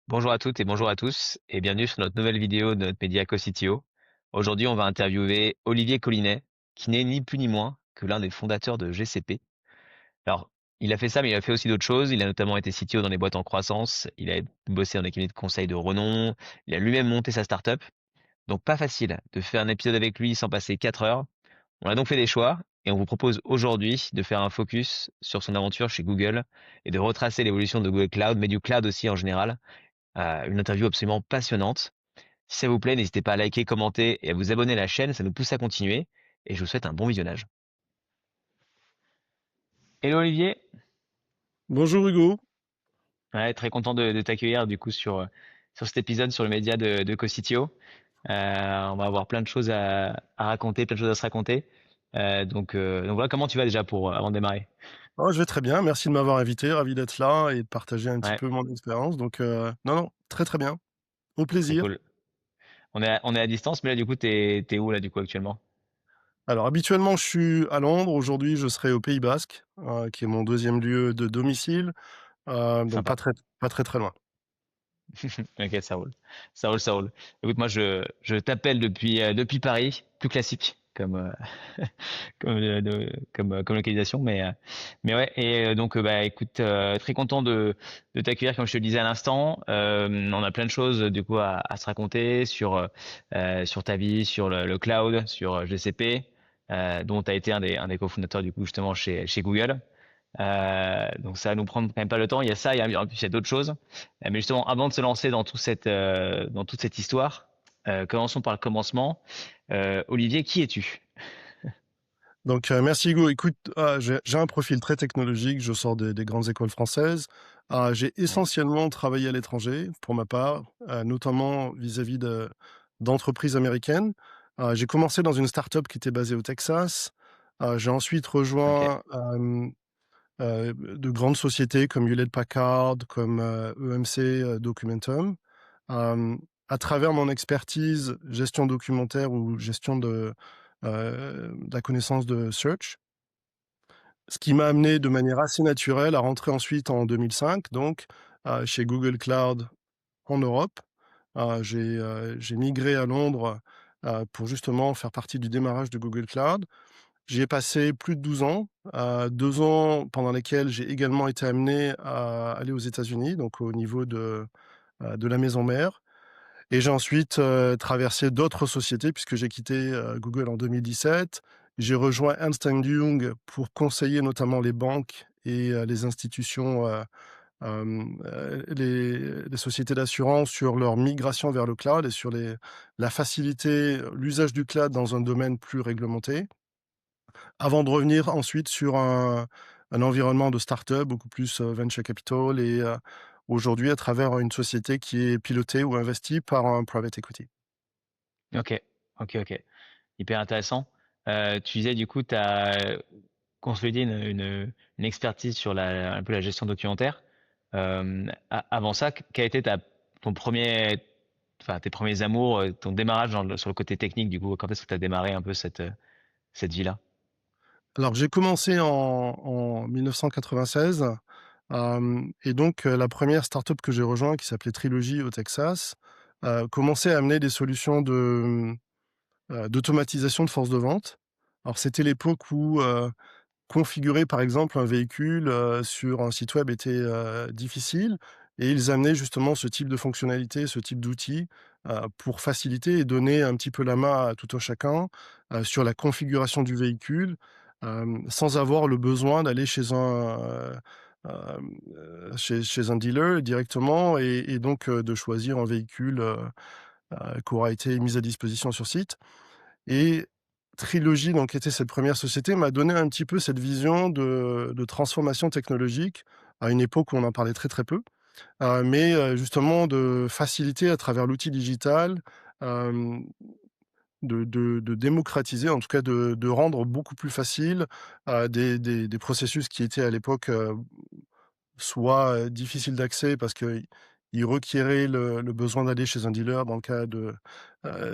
Bonjour à toutes et bonjour à tous et bienvenue sur notre nouvelle vidéo de notre média CoCTO. Aujourd'hui, on va interviewer Olivier Collinet, qui n'est ni plus ni moins que l'un des fondateurs de GCP. Alors, il a fait ça, mais il a fait aussi d'autres choses. Il a notamment été CTO dans des boîtes en croissance. Il a bossé dans des cabinets de conseil de renom. Il a lui-même monté sa startup. Donc, pas facile de faire un épisode avec lui sans passer 4 heures. On a donc fait des choix et on vous propose aujourd'hui de faire un focus sur son aventure chez Google et de retracer l'évolution de Google Cloud, mais du cloud aussi en général. Une interview absolument passionnante. Si ça vous plaît, n'hésitez pas à liker, commenter et à vous abonner à la chaîne, ça nous pousse à continuer. Et je vous souhaite un bon visionnage. Hello Olivier, Bonjour Hugo. ouais, très content de t'accueillir du coup sur cet épisode sur le média de CoCTO. On va avoir plein de choses à raconter, plein de choses à se raconter. Donc voilà, comment tu vas déjà avant de démarrer? Oh, je vais très bien, merci de m'avoir invité, ravi d'être là et de partager un petit Ouais, peu mon expérience. Donc, non, non, très très bien, au c'est plaisir. cool. On est à distance, mais là du coup t'es où là du coup actuellement? Alors, habituellement, je suis à Londres. Aujourd'hui, je serai au Pays Basque, qui est mon deuxième lieu de domicile, donc Sympa. pas très très loin. Ok, ça roule. Ça roule, ça roule. Écoute, moi, je t'appelle depuis Paris, plus classique comme localisation, mais ouais. Et donc, bah, écoute, très content de t'accueillir, comme je te le disais à l'instant. On a plein de choses, du coup, à se raconter sur ta vie, sur le cloud, sur GCP, dont tu as été un des cofondateurs, du coup, justement, chez Google. Donc ça va nous prendre quand même pas le temps. Il y a ça, en plus il y a d'autres choses. Mais justement, avant de se lancer dans toute cette histoire, commençons par le commencement. Olivier, qui es-tu? Donc, merci Hugo. Écoute, j'ai un profil très technologique, je sors des grandes écoles françaises. J'ai Ouais. essentiellement travaillé à l'étranger, pour ma part, notamment vis-à-vis d'entreprises américaines. J'ai commencé dans une start-up qui était basée au Texas. J'ai ensuite Ok. rejoint de grandes sociétés comme Hewlett-Packard, comme EMC Documentum. Euh, à travers mon expertise gestion documentaire ou gestion de la connaissance de search, ce qui m'a amené de manière assez naturelle à rentrer ensuite en 2005, donc chez Google Cloud en Europe. J'ai migré à Londres pour justement faire partie du démarrage de Google Cloud. J'y ai passé plus de 12 ans, 2 ans pendant lesquels j'ai également été amené à aller aux États-Unis, donc au niveau de la maison mère. Et j'ai ensuite traversé d'autres sociétés puisque j'ai quitté Google en 2017. J'ai rejoint Ernst Young pour conseiller notamment les banques et les institutions, les sociétés d'assurance sur leur migration vers le cloud et sur la facilité, l'usage du cloud dans un domaine plus réglementé. Avant de revenir ensuite sur un environnement de start-up beaucoup plus, venture capital et aujourd'hui à travers une société qui est pilotée ou investie par un private equity. Ok. Ok. Ok. Hyper intéressant. Tu disais du coup, tu as consolidé une expertise sur un peu la gestion documentaire. Avant ça, quel a été tes premiers amours, ton démarrage sur le côté technique, du coup, quand est-ce que tu as démarré un peu cette vie-là? Alors j'ai commencé en 1996, et donc la première start-up que j'ai rejoint qui s'appelait Trilogy au Texas, commençait à amener des solutions d'automatisation de force de vente. Alors c'était l'époque où, configurer par exemple un véhicule, sur un site web était, difficile et ils amenaient justement ce type de fonctionnalité, ce type d'outils, pour faciliter et donner un petit peu la main à tout un chacun, sur la configuration du véhicule, sans avoir le besoin d'aller chez un dealer directement et donc, de choisir un véhicule, qui aura été mis à disposition sur site. Et Trilogy, donc qui était cette première société, m'a donné un petit peu cette vision de transformation technologique à une époque où on en parlait très, très peu, mais justement de faciliter à travers l'outil digital, hem, de démocratiser, en tout cas de rendre beaucoup plus facile, des processus qui étaient à l'époque, soit, difficiles d'accès parce qu'ils requéraient le besoin d'aller chez un dealer dans le cas de,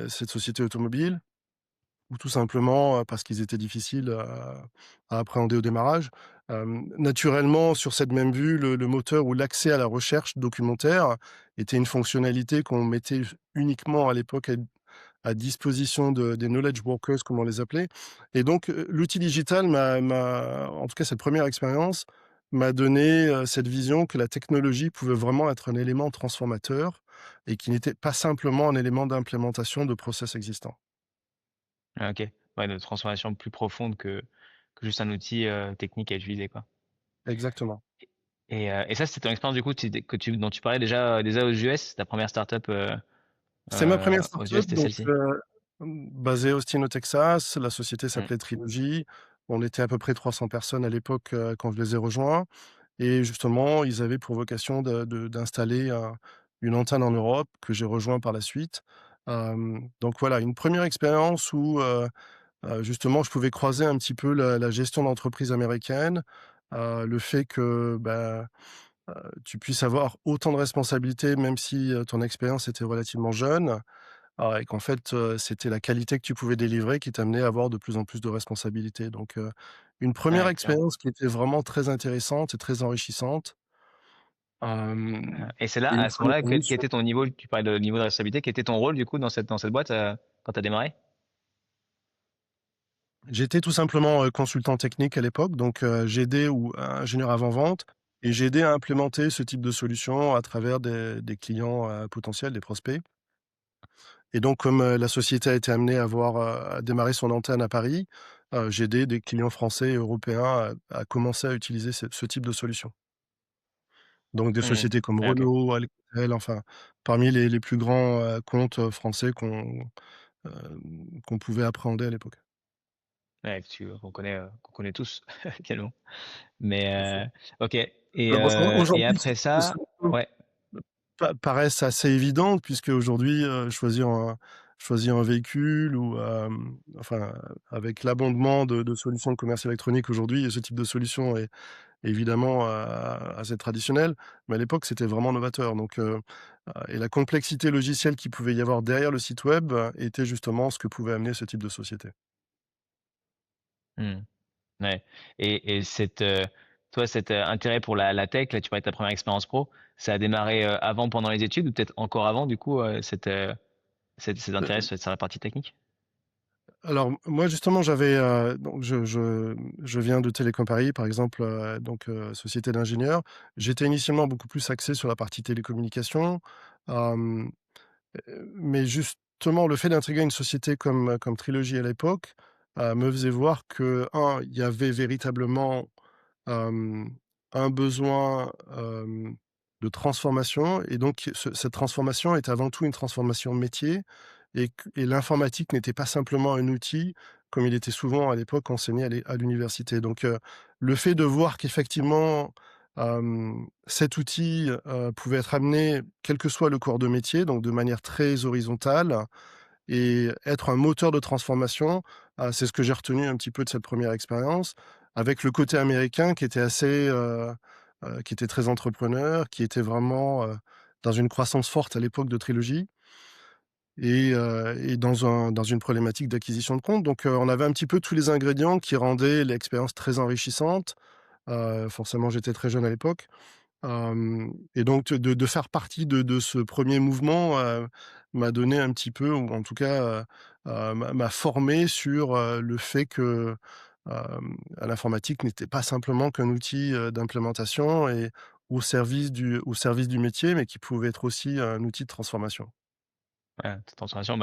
cette société automobile ou tout simplement, parce qu'ils étaient difficiles à appréhender au démarrage. Naturellement, sur cette même vue, le moteur ou l'accès à la recherche documentaire était une fonctionnalité qu'on mettait uniquement à l'époque à disposition des knowledge workers, comme on les appelait. Et donc, l'outil digital en tout cas cette première expérience, m'a donné, cette vision que la technologie pouvait vraiment être un élément transformateur et qui n'était pas simplement un élément d'implémentation de process existants. Ah OK. Ouais, de transformation plus profonde que juste un outil, technique à utiliser, quoi. Exactement. Et ça, c'était ton expérience du coup dont tu parlais déjà aux US? Ta première startup, C'est ma première aux US, startup, c'était donc celle-ci? basée à Austin au Texas. La société Mmh. s'appelait Trilogy. On était à peu près 300 personnes à l'époque, quand je les ai rejoints et justement, ils avaient pour vocation d'installer une antenne en Europe que j'ai rejoint par la suite. Donc voilà, une première expérience où, justement je pouvais croiser un petit peu la gestion d'entreprise américaine, le fait que, tu puisses avoir autant de responsabilités même si, ton expérience était relativement jeune. Et qu'en fait, c'était la qualité que tu pouvais délivrer qui t'amenait à avoir de plus en plus de responsabilités. Donc, une première Ouais, clairement. expérience qui était vraiment très intéressante et très enrichissante, Et c'est et là, une à ce première moment-là, quel mission. était ton niveau? Tu parlais de niveau de responsabilité, quel était ton rôle du coup dans cette boîte, quand tu as démarré? J'étais tout simplement, consultant technique à l'époque, donc, j'aidais ou ingénieur avant-vente et j'aidais à implémenter ce type de solution à travers des clients, potentiels, des prospects. Et donc comme, la société a été amenée à démarrer son antenne à Paris, j'ai aidé des clients français et européens à commencer à utiliser ce type de solution. Donc des Mmh. sociétés comme Ouais, OK. Renault, Alcatel, enfin parmi les plus grands, comptes, français qu'on pouvait appréhender à l'époque. Ouais, qu'on connaît tous finalement. Tout à fait. Mais OK Bon, et aujourd'hui, après ces ça solutions ouais, paraissent assez évidentes puisque aujourd'hui, choisir un véhicule ou, enfin, avec l'abondement de solutions de commerce électronique aujourd'hui, ce type de solution est évidemment, assez traditionnel, mais à l'époque, c'était vraiment novateur donc et la complexité logicielle qu'il pouvait y avoir derrière le site web, était justement ce que pouvait amener ce type de société. mmh, ouais et toi, cet, intérêt pour la tech, là, tu parlais de ta première expérience pro, ça a démarré, avant, pendant les études ou peut-être encore avant du coup, cet intérêt sur la partie technique? Alors moi justement j'avais, donc je viens de Télécom Paris par exemple, donc société d'ingénieurs. J'étais initialement beaucoup plus axé sur la partie télécommunications, hem, mais justement le fait d'intégrer une société comme Trilogy à l'époque, me faisait voir que il y avait véritablement hem, un besoin, de transformation et donc cette transformation est avant tout une transformation métier et l'informatique n'était pas simplement un outil comme il était souvent à l'époque enseigné à l'université. Donc, le fait de voir qu'effectivement, cet outil, pouvait être amené quel que soit le corps de métier, donc de manière très horizontale et être un moteur de transformation, c'est ce que j'ai retenu un petit peu de cette première expérience, avec le côté américain qui était qui était très entrepreneur, qui était vraiment, dans une croissance forte à l'époque de Trilogy et dans une problématique d'acquisition de comptes. Donc, on avait un petit peu tous les ingrédients qui rendaient l'expérience très enrichissante. Forcément, j'étais très jeune à l'époque. Et donc de faire partie de ce premier mouvement, m'a donné un petit peu ou en tout cas, m'a formé sur, le fait que, l'informatique n'était pas simplement qu'un outil, d'implémentation et au service du métier, mais qui pouvait être aussi un outil de transformation. Ouais, cette transformation,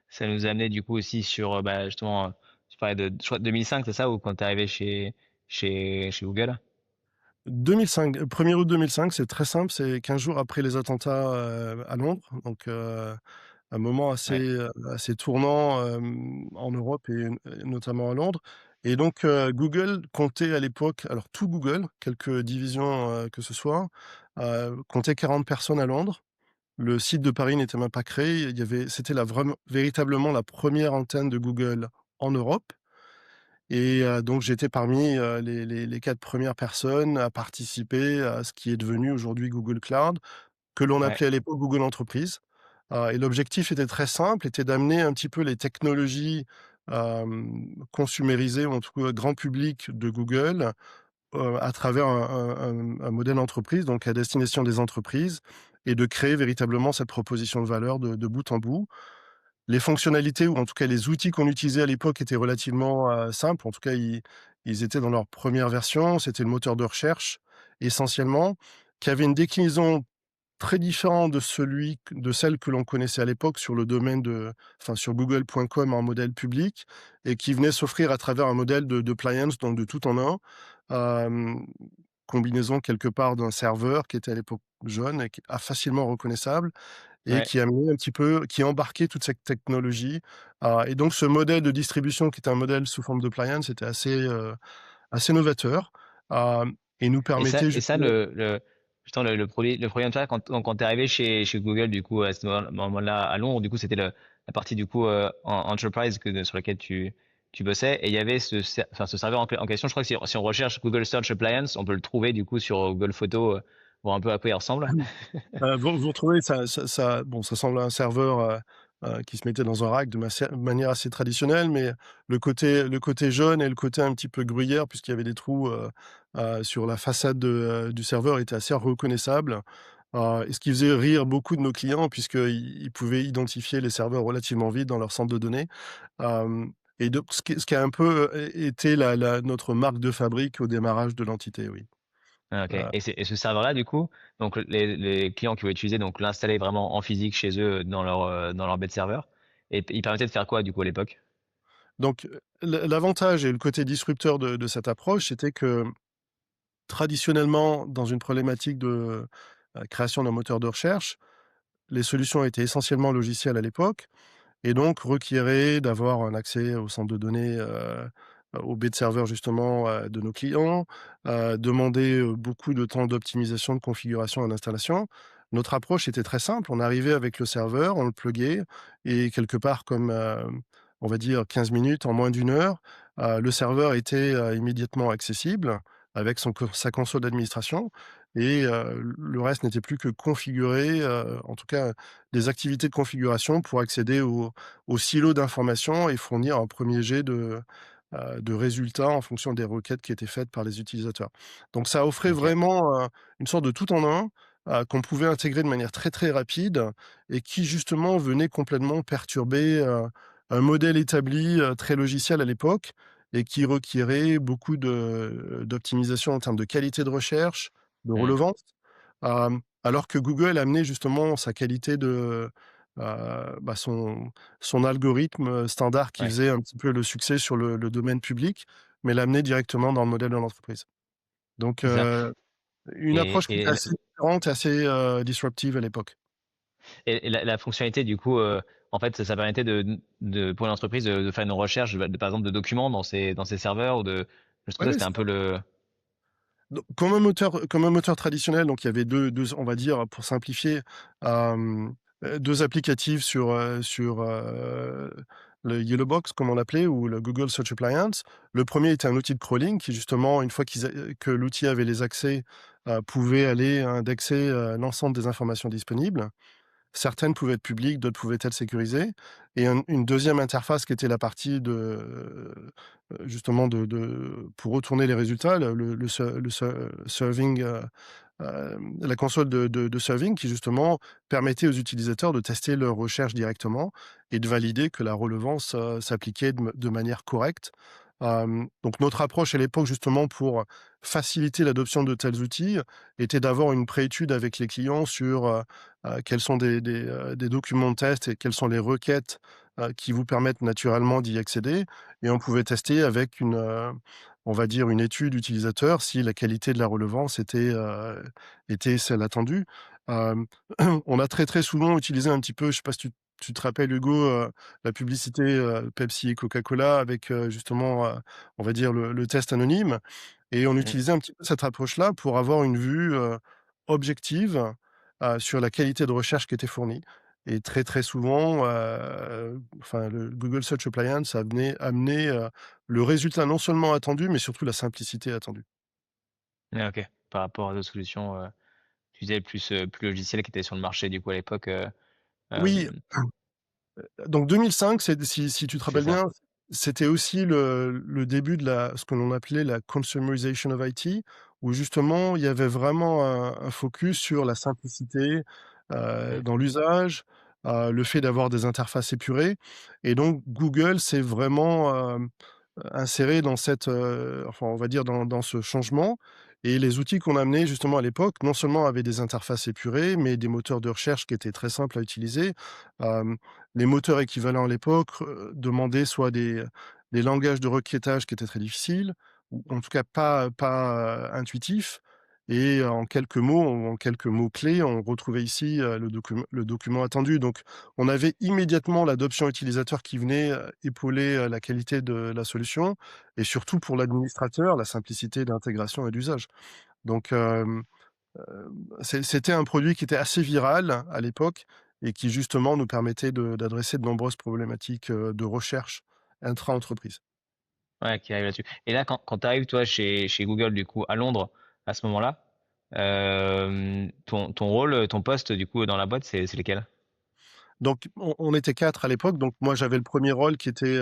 ça nous a amené du coup aussi sur, justement, tu parlais je crois 2005, c'est ça? Ou quand tu es arrivé chez Google? 2005, 1er août 2005, c'est très simple, c'est 15 jours après les attentats, à Londres, donc un moment Ouais, assez tournant, en Europe et notamment à Londres et donc Google comptait à l'époque alors tout Google, quelques divisions, que ce soit, comptait 40 personnes à Londres. Le site de Paris n'était même pas créé, c'était la vraiment véritablement la première antenne de Google en Europe et donc j'étais parmi, les 4 premières personnes à participer à ce qui est devenu aujourd'hui Google Cloud, que l'on ouais, appelait à l'époque Google Entreprise. Et l'objectif était très simple, était d'amener un petit peu les technologies, consumérisées ou en tout cas grand public de Google à travers un modèle entreprise, donc à destination des entreprises et de créer véritablement cette proposition de valeur de bout en bout. Les fonctionnalités ou en tout cas les outils qu'on utilisait à l'époque étaient relativement, simples. En tout cas, ils étaient dans leur première version. C'était le moteur de recherche essentiellement, qui avait une déclinaison très différente de celle que l'on connaissait à l'époque sur le domaine sur google.com en modèle public et qui venait s'offrir à travers un modèle de appliance, donc de tout en un. Hem, Combinaison quelque part d'un serveur qui était à l'époque jeune et qui facilement reconnaissable et Ouais. qui amenait un petit peu qui embarquait toute cette technologie, et donc ce modèle de distribution qui était un modèle sous forme de appliance était assez novateur, hem et nous Et ça, permettait et ça justement. justement, le produit comme ça, quand t'es arrivé chez Google, du coup, à ce moment-là, à Londres, du coup, c'était la partie, du coup, enterprise sur laquelle tu bossais. Et il y avait ce serveur en question. Je crois que si on recherche Google Search Appliance, on peut le trouver, du coup, sur Google Photos, voir un peu à quoi il ressemble. Vous retrouvez ça semble un serveur, qui se mettait dans un rack de manière assez traditionnelle, mais le côté jaune et le côté un petit peu gruyère puisqu'il y avait des trous, sur la façade du serveur était assez reconnaissable, et ce qui faisait rire beaucoup de nos clients puisqu'ils pouvaient identifier les serveurs relativement vite dans leur centre de données, et donc ce qui a un peu, été notre marque de fabrique au démarrage de l'entité, oui. Ah, ok. Heu, Et ce serveur-là, du coup, donc les clients qui vont utiliser, donc l'installer vraiment en physique chez eux dans leur bête serveur. Et il permettait de faire quoi, du coup, à l'époque? donc, l'avantage et le côté disrupteur de cette approche, c'était que traditionnellement, dans une problématique de, création d'un moteur de recherche, les solutions étaient essentiellement logicielles à l'époque et donc requieraient d'avoir un accès au centre de données, aux baies de serveurs justement, de nos clients, demandaient, beaucoup de temps d'optimisation, de configuration et d'installation. Notre approche était très simple, on arrivait avec le serveur, on le pluguait et quelque part comme, on va dire 15 minutes, en moins d'une heure, le serveur était, immédiatement accessible avec sa console d'administration et le reste n'était plus que configuré, en tout cas des activités de configuration pour accéder au silo d'informations et fournir un premier jet de résultats en fonction des requêtes qui étaient faites par les utilisateurs. Donc ça offrait Ok. vraiment, une sorte de tout en un, qu'on pouvait intégrer de manière très, très rapide et qui justement venait complètement perturber, un modèle établi, très logiciel à l'époque et qui requérait beaucoup d'optimisation en termes de qualité de recherche, de Hmm. relevance. Alors que Google amenait justement sa qualité son algorithme, standard qui Ouais, faisait un petit peu le succès sur le domaine public, mais l'amenait directement dans le modèle de l'entreprise. Donc, c'est ça. une Et, approche qui était et, assez différente et assez, disruptive à l'époque. la fonctionnalité, du coup, en fait, ça permettait pour une entreprise de faire une recherche, par exemple, de documents dans ses serveurs je trouve Ouais, que ça, ouais, c'était c'est un ça. peu le. Donc comme un moteur traditionnel, donc il y avait deux on va dire, pour simplifier, hem, 2 applicatifs sur le Yellow Box comme on l'appelait ou le Google Search Appliance. Le premier était un outil de crawling qui justement une fois que l'outil avait les accès, pouvait aller indexer, l'ensemble des informations disponibles. Certaines pouvaient être publiques, d'autres pouvaient être sécurisées et une 2e interface qui était la partie justement pour retourner les résultats, le serving, la console de serving qui justement permettait aux utilisateurs de tester leurs recherches directement et de valider que la relevance, s'appliquait de manière correcte. Donc notre approche à l'époque justement pour faciliter l'adoption de tels outils était d'avoir une préétude avec les clients sur, quels sont des documents de test et quelles sont les requêtes, qui vous permettent naturellement d'y accéder et on pouvait tester avec on va dire une étude utilisateur si la qualité de la relevance était celle attendue. Hem, on a très, très souvent utilisé un petit peu, je sais pas si tu te rappelles Hugo, la publicité, Pepsi et Coca-Cola avec, justement, on va dire le test anonyme et on Hmm. utilisait un petit peu cette approche-là pour avoir une vue, objective, sur la qualité de recherche qui était fournie et très, très souvent, le Google Search Appliance amenait, le résultat non seulement attendu, mais surtout la simplicité attendue. Ah, ok. Par rapport à d'autres solutions, tu disais plus logicielles qui étaient sur le marché, du coup, à l'époque. Oui, Euh, donc 2005, c'est si tu te c'est rappelles ça. bien, c'était aussi le début de la ce que l'on appelait la consumerization of IT, où justement il y avait vraiment un focus sur la simplicité, Ouais, dans l'usage, le fait d'avoir des interfaces épurées et donc Google s'est vraiment, inséré dans cette, enfin, on va dire dans ce changement et les outils qu'on a amenés justement à l'époque, non seulement avaient des interfaces épurées, mais des moteurs de recherche qui étaient très simples à utiliser. Hem, les moteurs équivalents à l'époque, demandaient soit des langages de requêtage qui étaient très difficiles ou en tout cas pas intuitifs et en quelques mots, en quelques mots clés, on retrouvait ici, le document attendu. Donc on avait immédiatement l'adoption utilisateur qui venait, épauler, la qualité de la solution et surtout pour l'administrateur, la simplicité d'intégration et d'usage. Donc c'était un produit qui était assez viral à l'époque et qui justement nous permettait d'adresser de nombreuses problématiques, de recherche intra-entreprise. ouais, qui arrive là-dessus. Et là, quand tu arrives, toi, chez Google, du coup, à Londres, à ce moment-là, ton rôle, ton poste, du coup, dans la boîte, c'est lequel? Donc on était 4 à l'époque, donc moi j'avais le premier rôle qui était,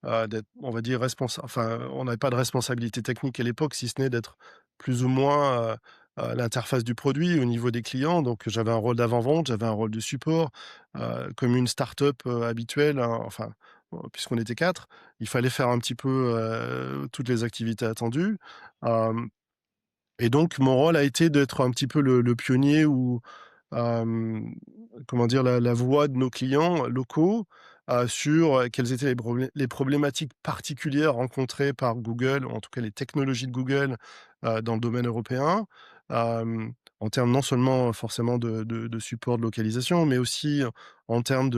d'être, on va dire responsa enfin, on n'avait pas de responsabilité technique à l'époque, si ce n'est d'être plus ou moins, à l'interface du produit au niveau des clients. Donc j'avais un rôle d'avant-vente, j'avais un rôle de support, comme une start-up, habituelle, hein, enfin, puisqu'on était 4, il fallait faire un petit peu, toutes les activités attendues. Hem Et donc mon rôle a été d'être un petit peu le pionnier ou Hem, comment dire? La voix de nos clients locaux, sur, quelles étaient les problématiques particulières rencontrées par Google, ou en tout cas les technologies de Google, dans le domaine européen. En termes non seulement forcément de support de localisation, mais aussi en termes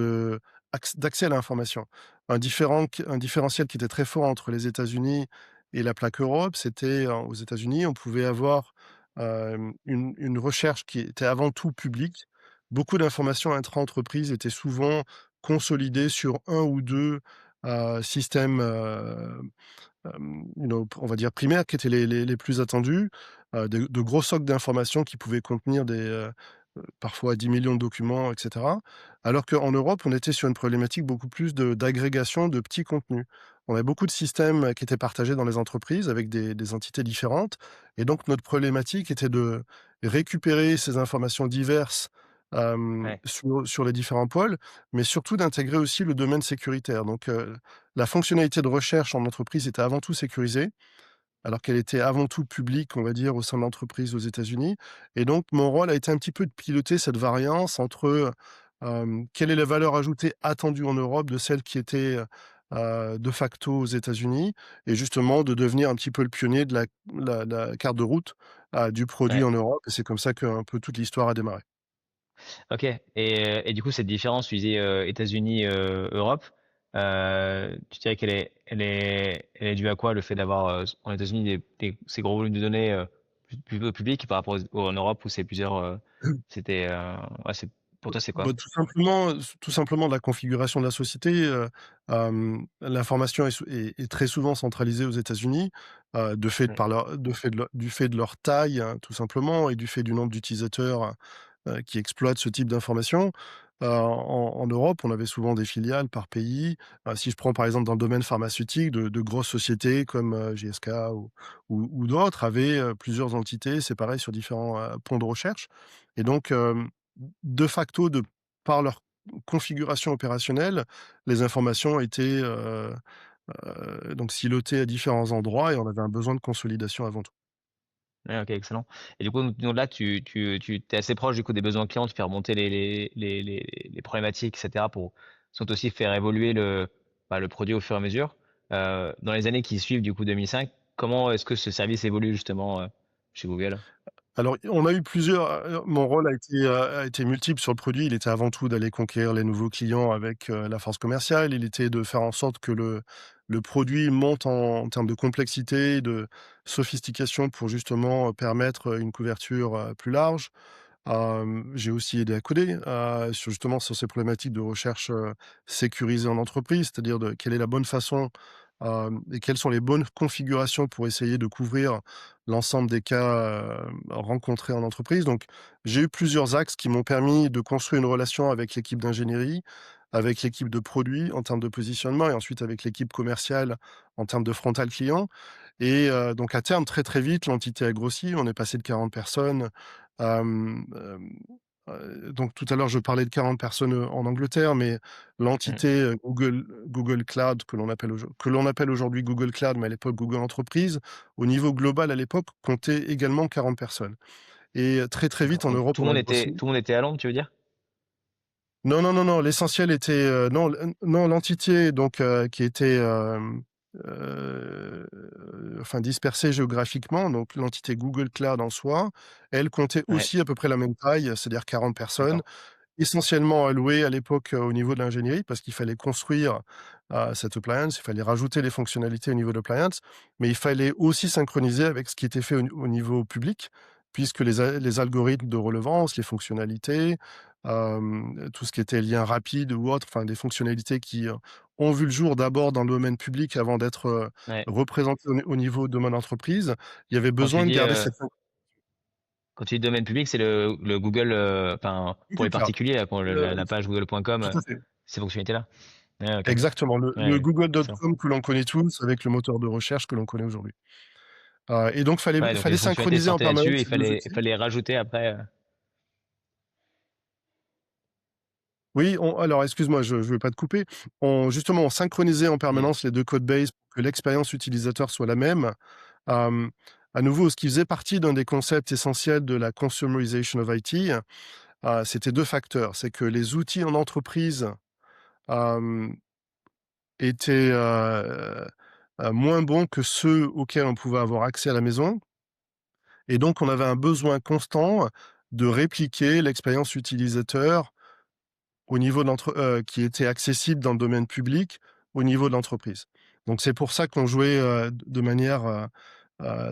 d'accès à l'information. Un différentiel qui était très fort entre les États-Unis et la plaque Europe, c'était, aux États-Unis, on pouvait avoir une recherche qui était avant tout publique. Beaucoup d'informations intra-entreprises étaient souvent consolidées sur un ou 2 systèmes, on va dire primaires qui étaient les plus attendus, de gros socles d'informations qui pouvaient contenir parfois 10 millions de documents et cetera. Alors qu'en Europe, on était sur une problématique beaucoup plus d'agrégation de petits contenus. On avait beaucoup de systèmes, qui étaient partagés dans les entreprises avec des entités différentes et donc notre problématique était de récupérer ces informations diverses, Ouais, sur les différents pôles, mais surtout d'intégrer aussi le domaine sécuritaire. Donc la fonctionnalité de recherche en entreprise était avant tout sécurisée, alors qu'elle était avant tout publique, on va dire, au sein de l'entreprise aux États-Unis et donc mon rôle a été un petit peu de piloter cette variance entre, quelle est la valeur ajoutée attendue en Europe de celle qui était, de facto aux États-Unis et justement de devenir un petit peu le pionnier de la carte de route, du produit ouais. en Europe et c'est comme ça qu'un peu toute l'histoire a démarré. OK. Et du coup, cette différence, tu disais, États-Unis, Europe, tu dirais qu'elle est due à quoi? Le fait d'avoir, en États-Unis ces gros volumes de données, plutôt publics par rapport en Europe où c'est plusieurs, c'était, ouais, c'est pour toi, c'est quoi? Tout simplement la configuration de la société, l'information est très souvent centralisée aux États-Unis, de fait de Mmh, par leur de fait de leur du fait de leur taille, tout simplement et du fait du nombre d'utilisateurs, qui exploitent ce type d'informations. En Europe, on avait souvent des filiales par pays. Si je prends par exemple dans le domaine pharmaceutique, de grosses sociétés comme, GSK ou d'autres avaient, plusieurs entités séparées sur différents, pôles de recherche et donc de facto, de par leur configuration opérationnelle, les informations étaient, donc silotées à différents endroits et on avait un besoin de consolidation avant tout. ouais, OK, excellent. Et du coup, donc là, tu es assez proche, du coup, des besoins clients, tu fais remonter les problématiques et cetera pour sans doute aussi faire évoluer le produit au fur et à mesure. Dans les années qui suivent, du coup, 2005, comment est-ce que ce service évolue justement, chez Google? Alors, on a eu plusieurs, mon rôle a été multiple sur le produit. Il était avant tout d'aller conquérir les nouveaux clients avec, la force commerciale. Il était de faire en sorte que le produit monte en termes de complexité, de sophistication pour justement, permettre, une couverture, plus large. J'ai aussi aidé à coder, sur ces problématiques de recherche, sécurisée en entreprise, c'est-à-dire de quelle est la bonne façon, et quelles sont les bonnes configurations pour essayer de couvrir l'ensemble des cas, rencontrés en entreprise. Donc j'ai eu plusieurs axes qui m'ont permis de construire une relation avec l'équipe d'ingénierie, avec l'équipe de produit en termes de positionnement et ensuite avec l'équipe commerciale en termes de frontal client. Et donc à terme, très, très vite, l'entité a grossi. On est passé de 40 personnes, hem, hem, donc tout à l'heure, je parlais de 40 personnes, en Angleterre, mais Mmh. l'entité, Google Cloud que l'on appelle aujourd'hui Google Cloud, mais à l'époque Google Entreprise, au niveau global à l'époque, comptait également 40 personnes. Et très, très D'accord. vite en Donc Europe, on a grossi. tout le monde était à Londres, tu veux dire? Non, non, non, non, l'essentiel était, non, non, l'entité donc qui était, enfin dispersée géographiquement, donc l'entité Google Cloud en soi, elle comptait Ouais, aussi à peu près la même taille, c'est-à-dire 40 personnes, d'accord. essentiellement allouées à l'époque, au niveau de l'ingénierie parce qu'il fallait construire, cette appliance, il fallait rajouter les fonctionnalités au niveau de l'appliance, mais il fallait aussi synchroniser avec ce qui était fait au niveau public, puisque les algorithmes de relevance, les fonctionnalités, tout ce qui était lien rapide ou autre, enfin des fonctionnalités qui, ont vu le jour d'abord dans le domaine public avant d'être, Ouais. représentées au niveau de mon entreprise. Il y avait Quand tu besoin de dis, garder cette quand tu dis domaine public, c'est le Google, enfin, pour Google les Cloud. particuliers, là, pour la page google.com, Tout à fait. ces fonctionnalités-là? Ouais, OK. Exactement, le Ouais, excellent. google.com que l'on connaît tous avec le moteur de recherche que l'on connaît aujourd'hui. Et donc Ouais, donc les fallait fonctionnalités synchroniser en sortaient là-dessus permanence et ces 2 il outils. fallait rajouter après, Oui, alors excuse-moi, je veux pas te couper. On synchronisait en vas-y. permanence les 2 code bases pour que l'expérience utilisateur soit la même. Hem, à nouveau, ce qui faisait partie d'un des concepts essentiels de la consumerization of IT, c'était 2 facteurs. C'est que les outils en entreprise, hem, étaient, moins bons que ceux auxquels on pouvait avoir accès à la maison et donc on avait un besoin constant de répliquer l'expérience utilisateur au niveau de qui était accessible dans le domaine public, au niveau de l'entreprise. Donc c'est pour ça qu'on jouait, de manière,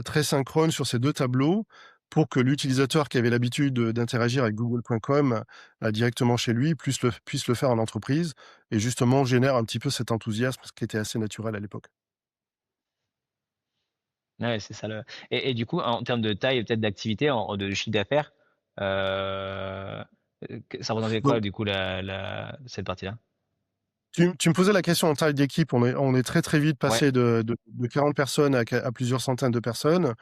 très synchrone sur ces 2 tableaux pour que l'utilisateur qui avait l'habitude, d'interagir avec google.com, directement chez lui puisse le faire en entreprise et justement génère un petit peu cet enthousiasme, ce qui était assez naturel à l'époque. Ouais, c'est ça le du coup, en termes de taille, peut-être d'activité, en de chiffre d'affaires, heu, que ça représentait quoi Donc du coup cette partie-là? tu me posais la question en taille d'équipe, on est très, très vite Ouais, passé de 40 personnes à plusieurs centaines de personnes.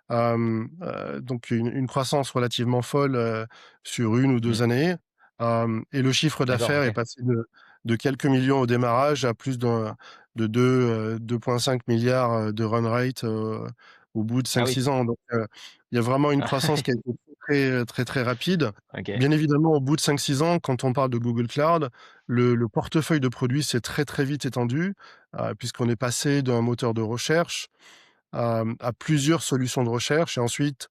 Donc une croissance relativement folle, sur 1 ou 2 mmh, années. Et le chiffre d'accord, d'affaires est OK. passé de quelques millions au démarrage à plus de 2,5 milliards de run rate, au bout de Ah cinq oui. six ans. Donc, il y a vraiment une croissance qui a été très, très, très rapide. OK. Bien évidemment, au bout de 5 6 ans, quand on parle de Google Cloud, le portefeuille de produits s'est très, très vite étendu, puisqu'on est passé d'un moteur de recherche à plusieurs solutions de recherche et ensuite,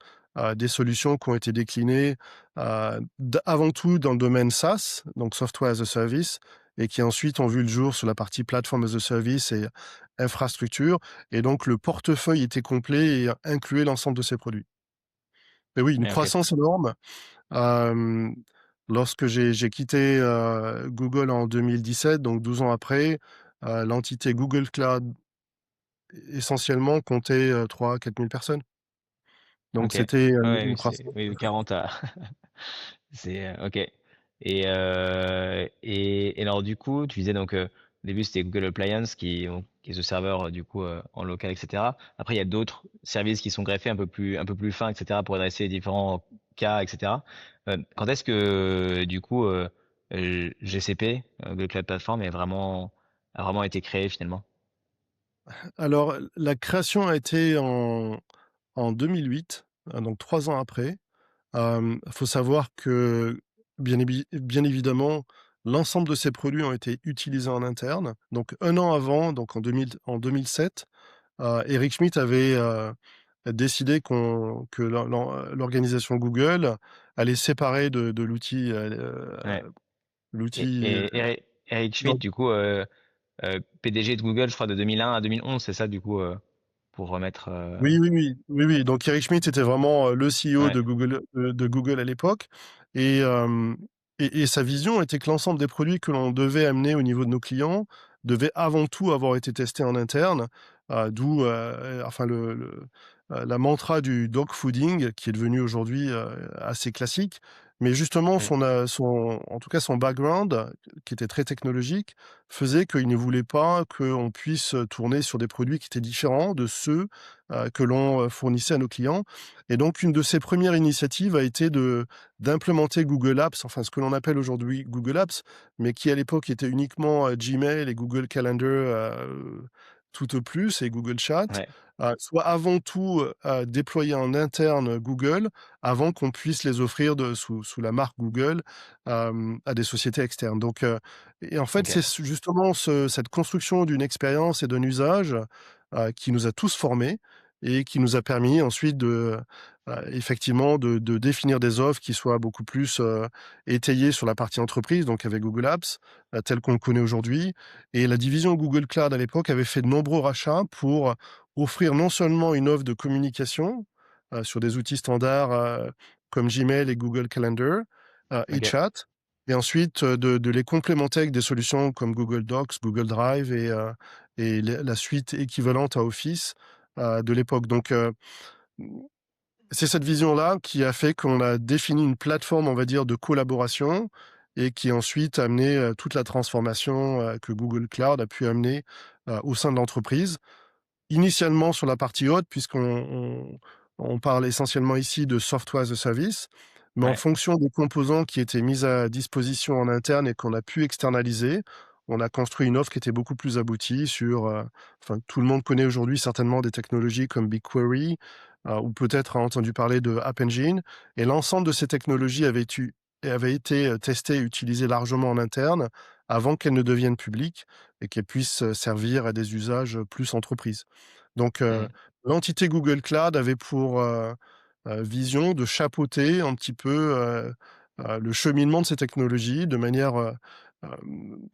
des solutions qui ont été déclinées, avant tout dans le domaine SaaS, donc Software as a Service et qui ensuite ont vu le jour sur la partie Platform as a Service et infrastructure et donc le portefeuille était complet et incluait l'ensemble de ces produits. Mais oui, une Ouais, OK. croissance énorme. Hem, lorsque j'ai quitté, Google en 2017, donc 12 ans après, l'entité Google Cloud essentiellement comptait, 3 000 à 4 000 personnes. Donc OK. c'était, Ouais, ouais, une oui, c'est croissance. oui, oui, 40 à c'est, OK et alors du coup, tu disais donc, au début, c'était Google Appliance qui est ce serveur, du coup, en local et cetera. Après, il y a d'autres services qui sont greffés un peu plus fins et cetera pour adresser différents cas et cetera. Quand est-ce que, du coup, GCP, Google Cloud Platform a vraiment été créé finalement? Alors la création a été en 2008, donc 3 ans après. Faut savoir que bien évidemment, l'ensemble de ces produits ont été utilisés en interne. Donc 1 an avant, donc en 2007, Eric Schmidt avait, décidé que l'organisation Google allait séparer de l'outil, Ouais l'outil, Eric Schmidt, du coup, PDG de Google, je crois de 2001 à 2011, c'est ça du coup, pour remettre, Oui, oui, oui, oui, oui, donc Eric Schmidt était vraiment, le CEO ouais, de Google à l'époque et hem et sa vision était que l'ensemble des produits que l'on devait amener au niveau de nos clients devaient avant tout avoir été testés en interne, d'où, enfin la mantra du dog fooding qui est devenu aujourd'hui, assez classique. Mais justement Oui, en tout cas son background, qui était très technologique, faisait qu'il ne voulait pas qu'on puisse, tourner sur des produits qui étaient différents de ceux, que l'on, fournissait à nos clients. Et donc une de ses premières initiatives a été d'implémenter Google Apps, enfin ce que l'on appelle aujourd'hui Google Apps, mais qui à l'époque était uniquement, Gmail et Google Calendar, tout au plus, et Google Chat, ouais, soit avant tout, déployés en interne Google, avant qu'on puisse les offrir sous la marque Google, à des sociétés externes. Donc, et en fait, OK, c'est justement cette construction d'une expérience et d'un usage, qui nous a tous formés et qui nous a permis ensuite effectivement de définir des offres qui soient beaucoup plus, étayées sur la partie entreprise, donc avec Google Apps, tel qu'on le connaît aujourd'hui. Et la division Google Cloud à l'époque avait fait de nombreux rachats pour offrir non seulement une offre de communication, sur des outils standards, comme Gmail et Google Calendar, et OK. Chat, et ensuite, de les complémenter avec des solutions comme Google Docs, Google Drive et la suite équivalente à Office, de l'époque. Donc, c'est cette vision-là qui a fait qu'on a défini une plateforme, on va dire, de collaboration, et qui ensuite a amené, toute la transformation, que Google Cloud a pu amener, au sein de l'entreprise. Initialement sur la partie haute, on parle essentiellement ici de software as a service, mais en Ouais. fonction des composants qui étaient mis à disposition en interne et qu'on a pu externaliser, on a construit une offre qui était beaucoup plus aboutie enfin, tout le monde connaît aujourd'hui certainement des technologies comme BigQuery, ou peut-être a entendu parler de App Engine, et l'ensemble de ces technologies avaient été, testées et utilisées largement en interne avant qu'elles ne deviennent publiques et qu'elles puissent, servir à des usages, plus entreprises. Donc, Mmh. l'entité Google Cloud avait pour, vision de chapeauter un petit peu, le cheminement de ces technologies de manière,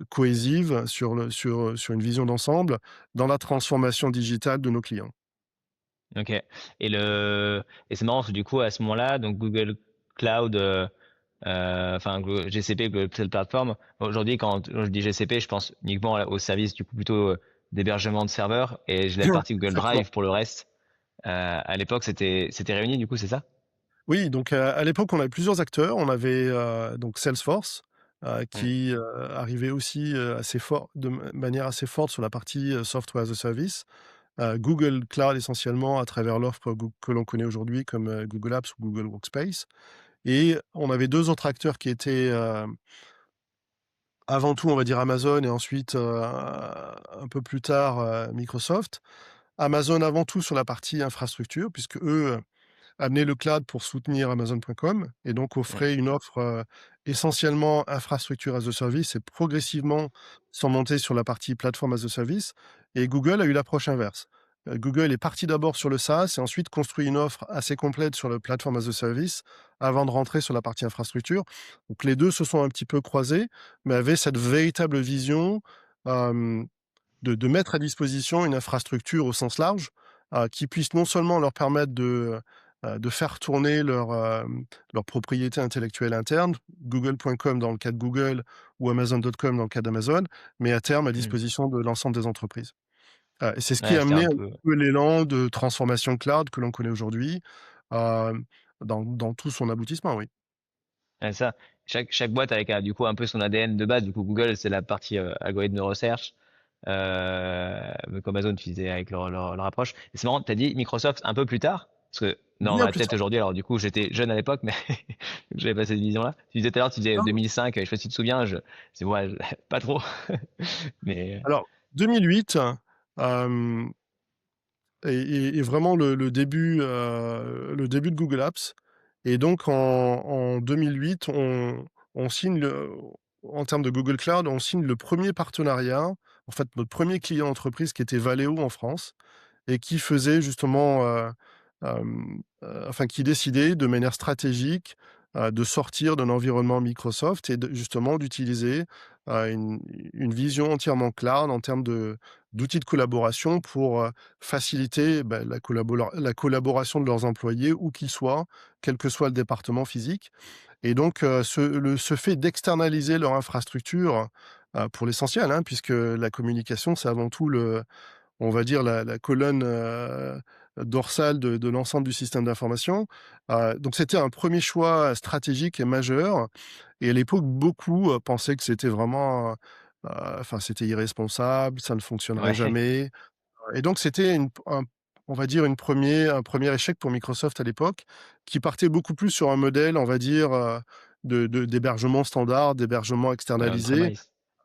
cohésive sur une vision d'ensemble dans la transformation digitale de nos clients. OK, et c'est marrant parce que du coup, à ce moment-là, donc Google Cloud, enfin GCP, Google Cloud Platform, aujourd'hui, quand je dis GCP, je pense uniquement au service du coup plutôt d'hébergement de serveurs, et je lève partie Google Exactement. Drive pour le reste. À l'époque, c'était réuni, du coup, c'est ça? Oui, donc, à l'époque, on avait plusieurs acteurs. On avait, donc Salesforce, Mmh, qui, arrivait aussi, assez fort de manière assez forte sur la partie, software as a service. Google Cloud essentiellement à travers l'offre que l'on connaît aujourd'hui comme, Google Apps ou Google Workspace, et on avait 2 autres acteurs qui étaient, avant tout, on va dire Amazon, et ensuite, un peu plus tard, Microsoft. Amazon avant tout sur la partie infrastructure puisque eux amener le cloud pour soutenir Amazon.com, et donc mmh, offrait une offre, essentiellement infrastructure as a service, et progressivement sont montés sur la partie plateforme as a service. Et Google a eu l'approche inverse. Google est parti d'abord sur le SaaS et ensuite construit une offre assez complète sur le plateforme as a service avant de rentrer sur la partie infrastructure. Donc les 2 se sont un petit peu croisés, mais avaient cette véritable vision, hem de mettre à disposition une infrastructure au sens large, qui puisse non seulement leur permettre de faire tourner leur propriété intellectuelle interne, Google.com dans le cas de Google ou Amazon.com dans le cas d'Amazon, mais à terme à mmh. disposition de l'ensemble des entreprises. Et c'est ce qui Ouais, a c'était amené un un peu. peu l'élan de transformation cloud que l'on connaît aujourd'hui, hem, dans tout son aboutissement, oui. Ouais, ça. Chaque boîte avec du coup un peu son ADN de base. Du coup, Google, c'est la partie algorithme de recherche. Comme Amazon, tu disais avec leur approche. Et c'est marrant, tu as dit Microsoft un peu plus tard. Parce que dans Bien ma plus tête tard. aujourd'hui, alors du coup, j'étais jeune à l'époque, mais j'avais pas cette vision-là. Tu disais tout à l'heure, tu disais 2005, je sais pas si tu te souviens, c'est ouais, pas trop. Mais Alors 2008, hem et vraiment le début de Google Apps. Et donc en 2008, on signe en termes de Google Cloud, on signe le premier partenariat, en fait, notre premier client entreprise qui était Valeo en France, et qui faisait justement, enfin qui décidait de manière stratégique, de sortir d'un environnement Microsoft et justement d'utiliser, une vision entièrement cloud en termes d'outils de collaboration pour, faciliter, bah, la collaboration de leurs employés où qu'ils soient, quel que soit le département physique. Et donc, ce fait d'externaliser leur infrastructure, pour l'essentiel, hein, puisque la communication, c'est avant tout on va dire la colonne, dorsale de l'ensemble du système d'information. Donc c'était un premier choix stratégique et majeur et à l'époque, beaucoup, pensaient que c'était vraiment, enfin, c'était irresponsable, ça ne fonctionnerait Ouais, jamais. Et donc c'était on va dire un premier échec pour Microsoft à l'époque, qui partait beaucoup plus sur un modèle, on va dire, d'hébergement standard, d'hébergement externalisé.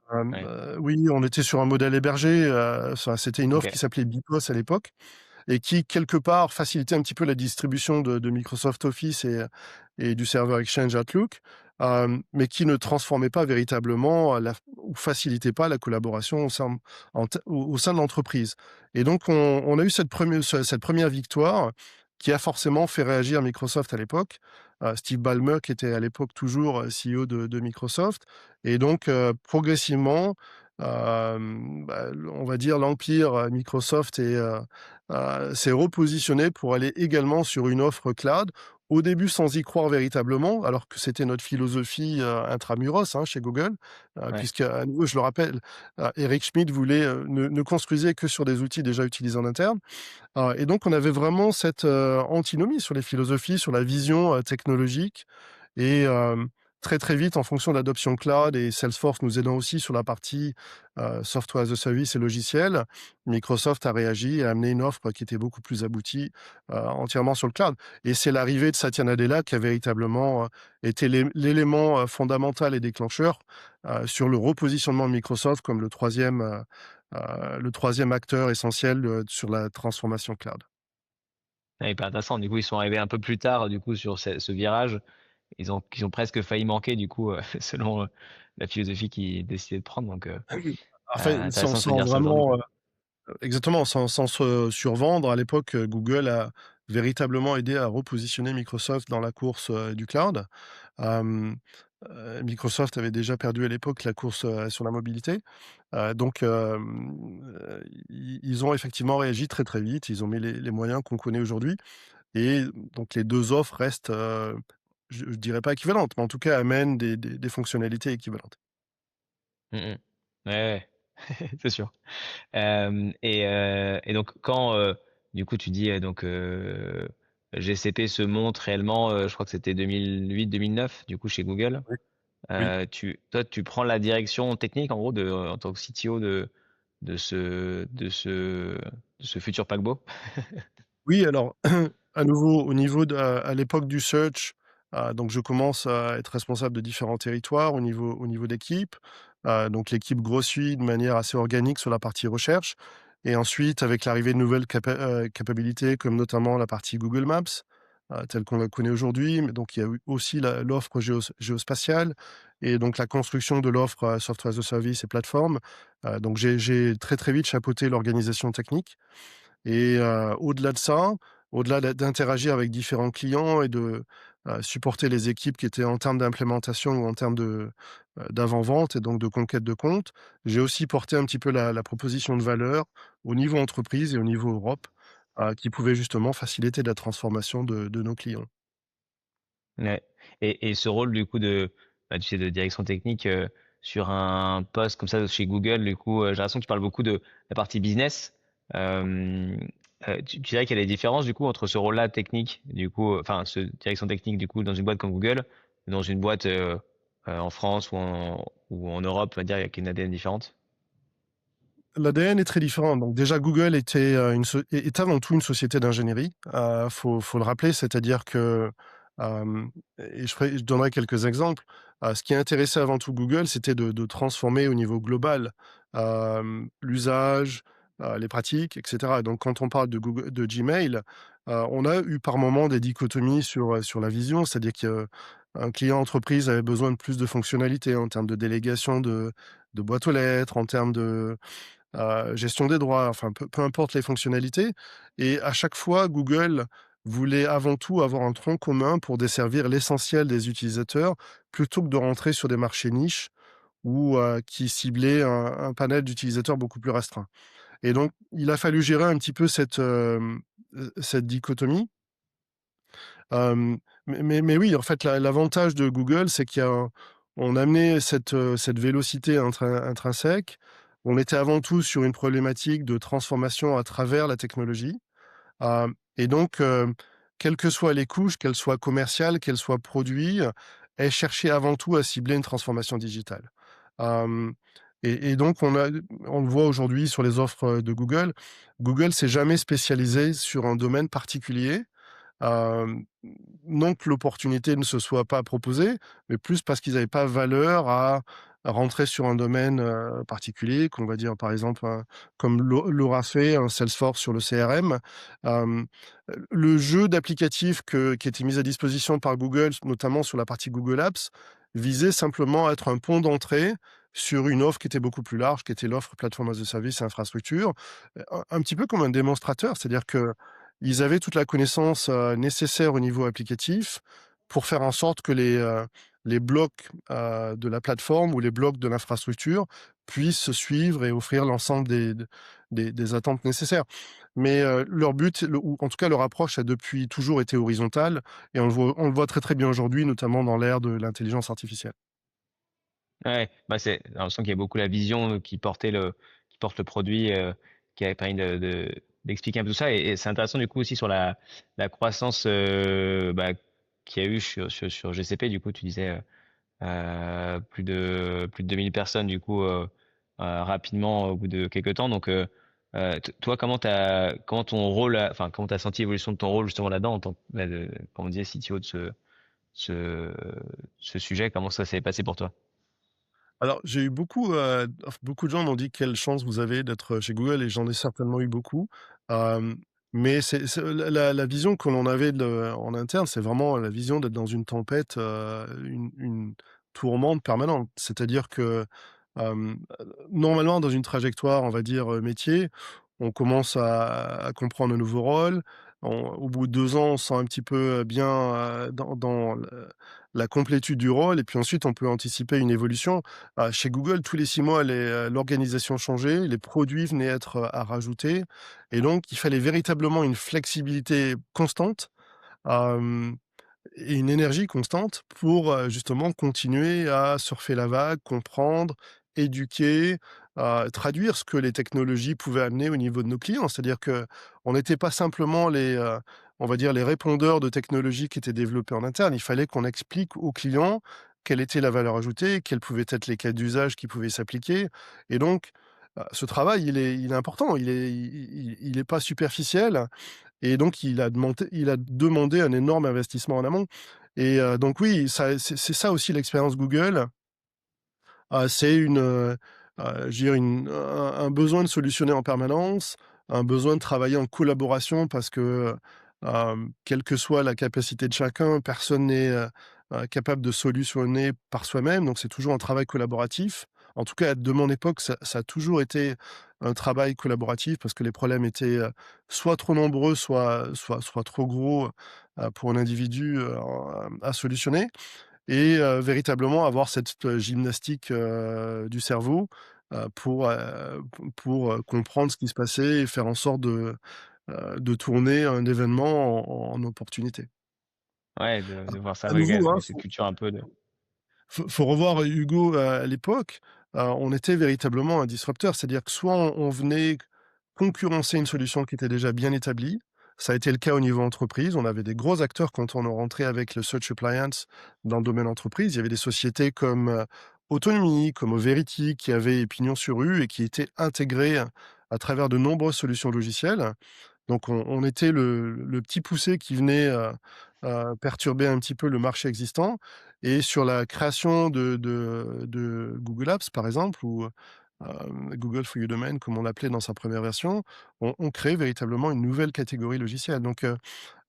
on-premise. Ouais, Oui, on était sur un modèle hébergé, enfin, c'était une offre OK. qui s'appelait BigBoss à l'époque et qui, quelque part, facilitait un petit peu la distribution de Microsoft Office et du serveur Exchange Outlook, mais qui ne transformait pas véritablement ou facilitait pas la collaboration au sein de l'entreprise. Et donc on a eu cette première victoire qui a forcément fait réagir Microsoft à l'époque. Steve Ballmer qui était à l'époque toujours, CEO de Microsoft et donc progressivement, on va dire l'empire, Microsoft s'est repositionné pour aller également sur une offre cloud. Au début, sans y croire véritablement, alors que c'était notre philosophie, intramuros, hein, chez Google, Ouais. puisque à nouveau, je le rappelle, Eric Schmidt ne construisait que sur des outils déjà utilisés en interne. Et donc on avait vraiment cette, antinomie sur les philosophies, sur la vision, technologique et très, très vite en fonction de l'adoption cloud et Salesforce nous aidant aussi sur la partie, software as a service et logiciel, Microsoft a réagi et a amené une offre qui était beaucoup plus aboutie, entièrement sur le cloud. Et c'est l'arrivée de Satya Nadella qui a véritablement, été l'élément, fondamental et déclencheur, sur le repositionnement de Microsoft comme le troisième acteur essentiel, sur la transformation cloud. Ouais, hyper intéressant. Du coup, ils sont arrivés un peu plus tard, du coup, sur ce virage. Ils ont presque failli manquer, du coup, selon la philosophie qu'ils décidaient de prendre. Donc, En fait, intéressant de se dire ça aujourd'hui, vraiment, quoi. exactement, sans se survendre, à l'époque, Google a véritablement aidé à repositionner Microsoft dans la course, du cloud. Hem, Microsoft avait déjà perdu à l'époque la course, sur la mobilité. Donc ils ont effectivement réagi très, très vite. Ils ont mis les moyens qu'on connaît aujourd'hui et donc les 2 offres restent, je dirais pas équivalentes, mais en tout cas amènent des fonctionnalités équivalentes. Mmh mh. Ouais, ouais, c'est sûr. Et donc quand, du coup, tu dis, donc, GCP se monte réellement, je crois que c'était 2008-2009, du coup, chez Google. Oui, oui. Toi, tu prends la direction technique, en gros, en tant que CTO de ce, de ce, de ce futur paquebot. Oui, alors à nouveau au niveau à l'époque du search, donc je commence à être responsable de différents territoires au niveau d'équipe. Donc l'équipe grossit de manière assez organique sur la partie recherche et ensuite avec l'arrivée de nouvelles capabilités comme notamment la partie Google Maps, telle qu'on la connaît aujourd'hui, mais donc il y a eu aussi l'offre géospatiale et donc la construction de l'offre, Software as a Service et plateforme. Donc j'ai très, très vite chapeauté l'organisation technique. Et au-delà de ça, au-delà d'interagir avec différents clients et de, supporter les équipes qui étaient en termes d'implémentation ou en termes d'avant-vente et donc de conquête de compte, j'ai aussi porté un petit peu la proposition de valeur au niveau entreprise et au niveau Europe, qui pouvait justement faciliter la transformation de nos clients. Ouais. Et ce rôle, du coup, tu sais, de direction technique, sur un poste comme ça chez Google, du coup, j'ai l'impression que tu parles beaucoup de la partie business. Euh, tu dirais qu'il y a des différences, du coup, entre ce rôle-là technique, du coup, enfin, ce direction technique, du coup, dans une boîte comme Google, et dans une boîte, en France ou en Europe, on va dire, il y a une ADN différente. L'ADN est très différent. Donc déjà Google était, est avant tout une société d'ingénierie. Faut le rappeler, c'est-à-dire que, hem et je donnerai quelques exemples. Ce qui intéressait avant tout Google, c'était de transformer au niveau global, l'usage, les pratiques et cetera. Donc quand on parle de Gmail, on a eu par moments des dichotomies sur la vision, c'est-à-dire qu'un client entreprise avait besoin de plus de fonctionnalités en termes de délégation de boîtes aux lettres, en termes de gestion des droits, enfin peu importe les fonctionnalités et à chaque fois, Google voulait avant tout avoir un tronc commun pour desservir l'essentiel des utilisateurs, plutôt que de rentrer sur des marchés niches ou qui ciblaient un panel d'utilisateurs beaucoup plus restreint et donc il a fallu gérer un petit peu cette dichotomie. Mais oui, en fait, l'avantage de Google, c'est on amenait cette vélocité intrinsèque. On était avant tout sur une problématique de transformation à travers la technologie. Et donc, quelles que soient les couches, qu'elles soient commerciales, qu'elles soient produits, elles cherchaient avant tout à cibler une transformation digitale. Hem et donc on le voit aujourd'hui sur les offres, de Google. Google s'est jamais spécialisé sur un domaine particulier. Hem, non que l'opportunité ne se soit pas proposée, mais plus parce qu'ils n'avaient pas valeur à rentrer sur un domaine, particulier, qu'on va dire par exemple, comme l'aura fait un Salesforce sur le CRM. Hem, le jeu d'applicatifs qui était mis à disposition par Google, notamment sur la partie Google Apps, visait simplement à être un pont d'entrée sur une offre qui était beaucoup plus large, qui était l'offre plateforme as a service et infrastructure. Un petit peu comme un démonstrateur, c'est-à-dire que ils avaient toute la connaissance, nécessaire au niveau applicatif pour faire en sorte que les blocs, de la plateforme ou les blocs de l'infrastructure puissent se suivre et offrir l'ensemble des attentes nécessaires. Mais, leur but, ou en tout cas leur approche a depuis toujours été horizontale et on le voit très, très bien aujourd'hui, notamment dans l'ère de l'intelligence artificielle. Ouais, bah, j'ai l'impression qu'il y a beaucoup la vision, qui porte le produit, qui avait permis d'expliquer un peu tout ça et c'est intéressant du coup aussi sur la croissance, bah, qu'il y a eu sur GCP. Du coup, tu disais, plus de 2 000 personnes du coup, rapidement au bout de quelques temps. Donc, toi, comment ton rôle enfin, comment tu as senti l'évolution de ton rôle justement là-dedans en tant que, bah, comme on disait, CTO de ce ce sujet? Comment ça s'est passé pour toi? Alors, j'ai eu beaucoup de gens m'ont dit: «Quelle chance vous avez d'être chez Google», et j'en ai certainement eu beaucoup. Hem, mais c'est la vision que l'on avait en interne, c'est vraiment la vision d'être dans une tempête, une tourmente permanente. C'est-à-dire que, normalement, dans une trajectoire, on va dire, métier, on commence à comprendre un nouveau rôle. Au bout de 2 ans, on se sent un petit peu, bien, dans le la complétude du rôle, et puis ensuite on peut anticiper une évolution. Chez Google, tous les 6 mois, l'organisation changeait, les produits venaient être, à rajouter, et donc il fallait véritablement une flexibilité constante, hem et une énergie constante pour, justement continuer à surfer la vague, comprendre, éduquer, traduire ce que les technologies pouvaient amener au niveau de nos clients. C'est-à-dire qu'on n'était pas simplement on va dire les répondeurs de technologies qui étaient développées en interne. Il fallait qu'on explique aux clients quelle était la valeur ajoutée, quels pouvaient être les cas d'usage qui pouvaient s'appliquer, et donc, ce travail, il est important, il est pas superficiel, et donc il a demandé un énorme investissement en amont, et donc oui, ça c'est ça aussi l'expérience Google. C'est je dirais un besoin de solutionner en permanence, un besoin de travailler en collaboration parce que, quelle que soit la capacité de chacun, personne n'est, capable de solutionner par soi-même, donc c'est toujours un travail collaboratif. En tout cas, de mon époque, ça a toujours été un travail collaboratif parce que les problèmes étaient, soit trop nombreux, soit trop gros, pour un individu, à solutionner, et véritablement avoir cette, gymnastique, du cerveau, pour comprendre ce qui se passait et faire en sorte de tourner un événement en opportunité. Ouais, de voir ça, À ouais, nouveau, hein, avec cette culture un peu de faut revoir Hugo, à l'époque, on était véritablement un disrupteur. C'est-à-dire que soit on venait concurrencer une solution qui était déjà bien établie. Ça a été le cas au niveau entreprise. On avait des gros acteurs quand on est rentré avec le Search Appliance dans le domaine entreprise. Il y avait des sociétés comme, Autonomy, comme Verity, qui avaient pignon sur rue et qui étaient intégrées à travers de nombreuses solutions logicielles. Donc on était le petit poussé qui venait, perturber un petit peu le marché existant, et sur la création de Google Apps, par exemple, ou Google for You Domain, comme on l'appelait dans sa première version, on crée véritablement une nouvelle catégorie logicielle. Donc,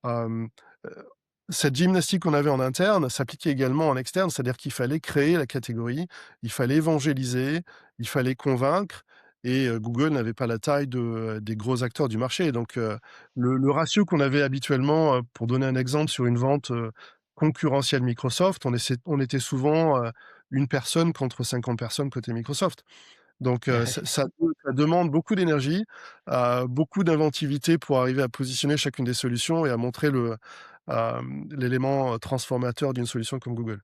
Hem, heu, cette gymnastique qu'on avait en interne s'appliquait également en externe, c'est-à-dire qu'il fallait créer la catégorie, il fallait évangéliser, il fallait convaincre, et Google n'avait pas la taille des gros acteurs du marché. Donc, le ratio qu'on avait habituellement, pour donner un exemple sur une vente, concurrentielle Microsoft, on était souvent, 1 personne contre 50 personnes côté Microsoft. Donc, ça demande beaucoup d'énergie, beaucoup d'inventivité pour arriver à positionner chacune des solutions et à montrer l'élément, transformateur d'une solution comme Google.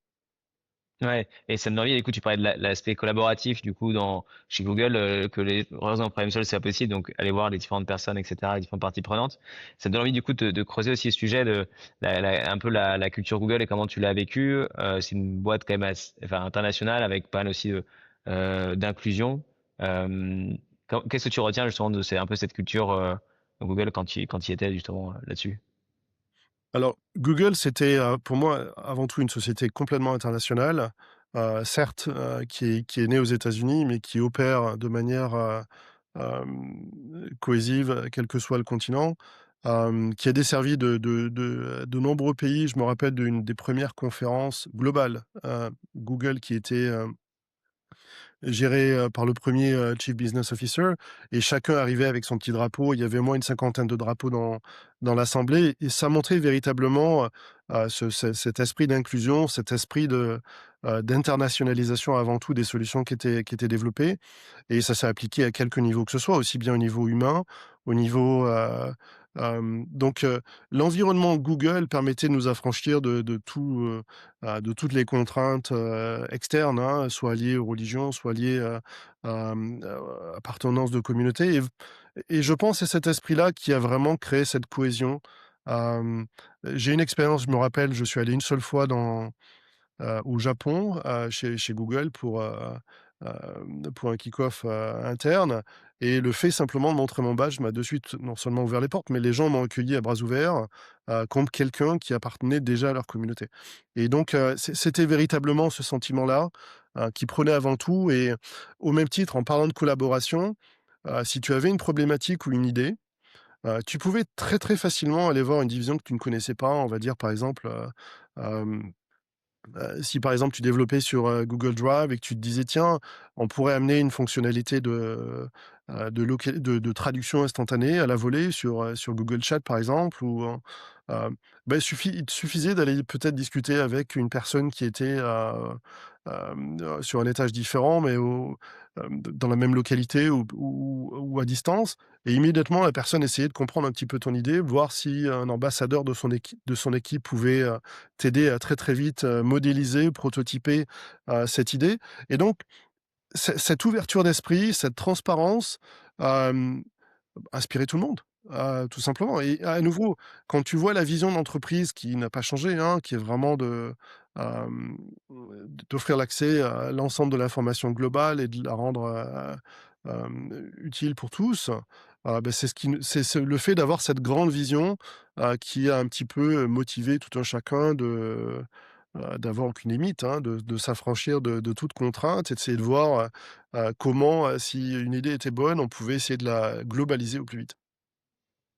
Ouais, et ça me donne envie, du coup, tu parlais de l'aspect collaboratif, du coup, chez Google, que les raisons en problème seul, c'est pas possible, donc aller voir les différentes personnes, etc., les différentes parties prenantes. Ça me donne envie, du coup, de creuser aussi le sujet de un peu la culture Google et comment tu l'as vécu. C'est une boîte quand même enfin, internationale avec pas mal aussi d'inclusion. Euh, Qu'est-ce que tu retiens justement de un peu cette culture Google quand tu y étais justement là-dessus? Alors, Google, c'était, pour moi, avant tout une société complètement internationale, certes, qui est née aux États-Unis, mais qui opère de manière, cohésive, quel que soit le continent, qui a desservi de nombreux pays. Je me rappelle d'une des premières conférences globales, Google qui était, géré, par le premier Chief Business Officer, et chacun arrivait avec son petit drapeau. Il y avait au moins une cinquantaine de drapeaux dans l'assemblée, et ça montrait véritablement, cet esprit d'inclusion, cet esprit d'internationalisation avant tout des solutions qui étaient développées, et ça s'est appliqué à quelque niveau que ce soit, aussi bien au niveau humain, au niveau, donc l'environnement Google permettait de nous affranchir de tout, de toutes les contraintes, externes, hein, soit liées aux religions, soit liées, appartenance de communauté, et je pense c'est cet esprit-là qui a vraiment créé cette cohésion. Hem, j'ai une expérience, je me rappelle, je suis allé une seule fois au Japon, chez Google pour un kick-off, interne, et le fait simplement de montrer mon badge m'a de suite non seulement ouvert les portes, mais les gens m'ont accueilli à bras ouverts, comme quelqu'un qui appartenait déjà à leur communauté, et donc c'était véritablement ce sentiment-là, qui prenait avant tout, et au même titre, en parlant de collaboration, si tu avais une problématique ou une idée, tu pouvais très, très facilement aller voir une division que tu ne connaissais pas. On va dire par exemple, hem si par exemple tu développais sur, Google Drive et que tu te disais: «Tiens, on pourrait amener une fonctionnalité de traduction instantanée à la volée sur Google Chat», par exemple, ou bah, il te suffisait d'aller peut-être discuter avec une personne qui était, sur un étage différent, mais dans la même localité, ou à distance, et immédiatement la personne essayait de comprendre un petit peu ton idée, voir si un ambassadeur de son équipe pouvait, t'aider à très, très vite, modéliser, prototyper, cette idée, et donc cette ouverture d'esprit, cette transparence, hem, inspirait tout le monde, tout simplement, et à nouveau, quand tu vois la vision d'entreprise qui n'a pas changé, hein, qui est vraiment hem, d'offrir l'accès à l'ensemble de l'information globale et de la rendre, utile pour tous, c'est ce qui nous c'est le fait d'avoir cette grande vision, qui a un petit peu motivé tout un chacun d'avoir aucune limite, hein, de s'affranchir de toute contrainte, et d'essayer de voir, comment, si une idée était bonne, on pouvait essayer de la globaliser au plus vite.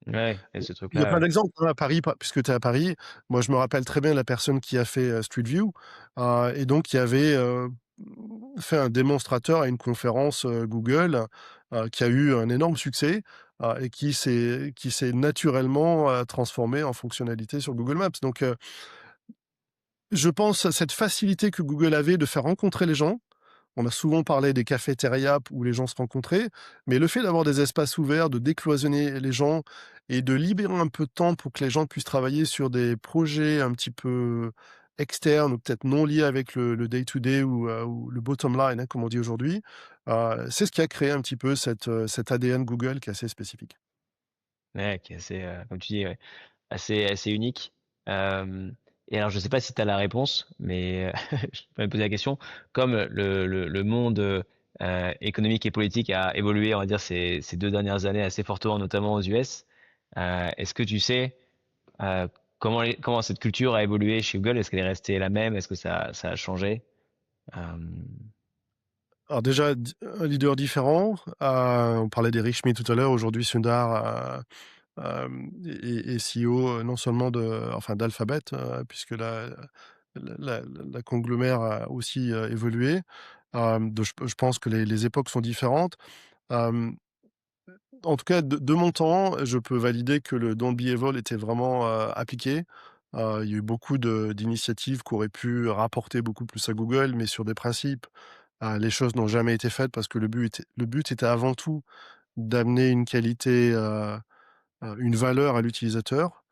Ouais, et Il ce il y a truc-là, plein ouais. d'exemples, hein, à Paris, puisque tu es à Paris. Moi, je me rappelle très bien la personne qui a fait, Street View, et donc qui avait, fait un démonstrateur à une conférence, Google, qui a eu un énorme succès, et qui s'est naturellement, transformé en fonctionnalité sur Google Maps. Donc je pense à cette facilité que Google avait de faire rencontrer les gens. On a souvent parlé des cafétérias où les gens se rencontraient, mais le fait d'avoir des espaces ouverts, de décloisonner les gens et de libérer un peu de temps pour que les gens puissent travailler sur des projets un petit peu externes, ou peut-être non liés avec le day to day, ou le bottom line, hein, comme on dit aujourd'hui, c'est ce qui a créé un petit peu cet ADN Google qui est assez spécifique. Ouais, qui est assez, comme tu dis, ouais, assez unique. Hem Et alors je sais pas si tu as la réponse, mais je peux me poser la question. Comme le monde, économique et politique a évolué, on va dire ces 2 dernières années assez fortement, notamment aux US, est-ce que tu sais, heu, comment cette culture a évolué chez Google? Est-ce qu'elle est restée la même? Est-ce que ça a changé? Hem, Alors déjà, un leader différent, on parlait d'Eric Schmidt tout à l'heure, aujourd'hui Sundar, est CEO, non seulement d'Alphabet, puisque la conglomère a aussi, évolué. Donc je pense que les époques sont différentes. Hem, En tout cas, de mon temps, je peux valider que le Don't Be Evil était vraiment, appliqué. Il y a eu beaucoup d'initiatives qui auraient pu rapporter beaucoup plus à Google, mais sur des principes, les choses n'ont jamais été faites parce que le but était avant tout d'amener une qualité, une valeur à l'utilisateur.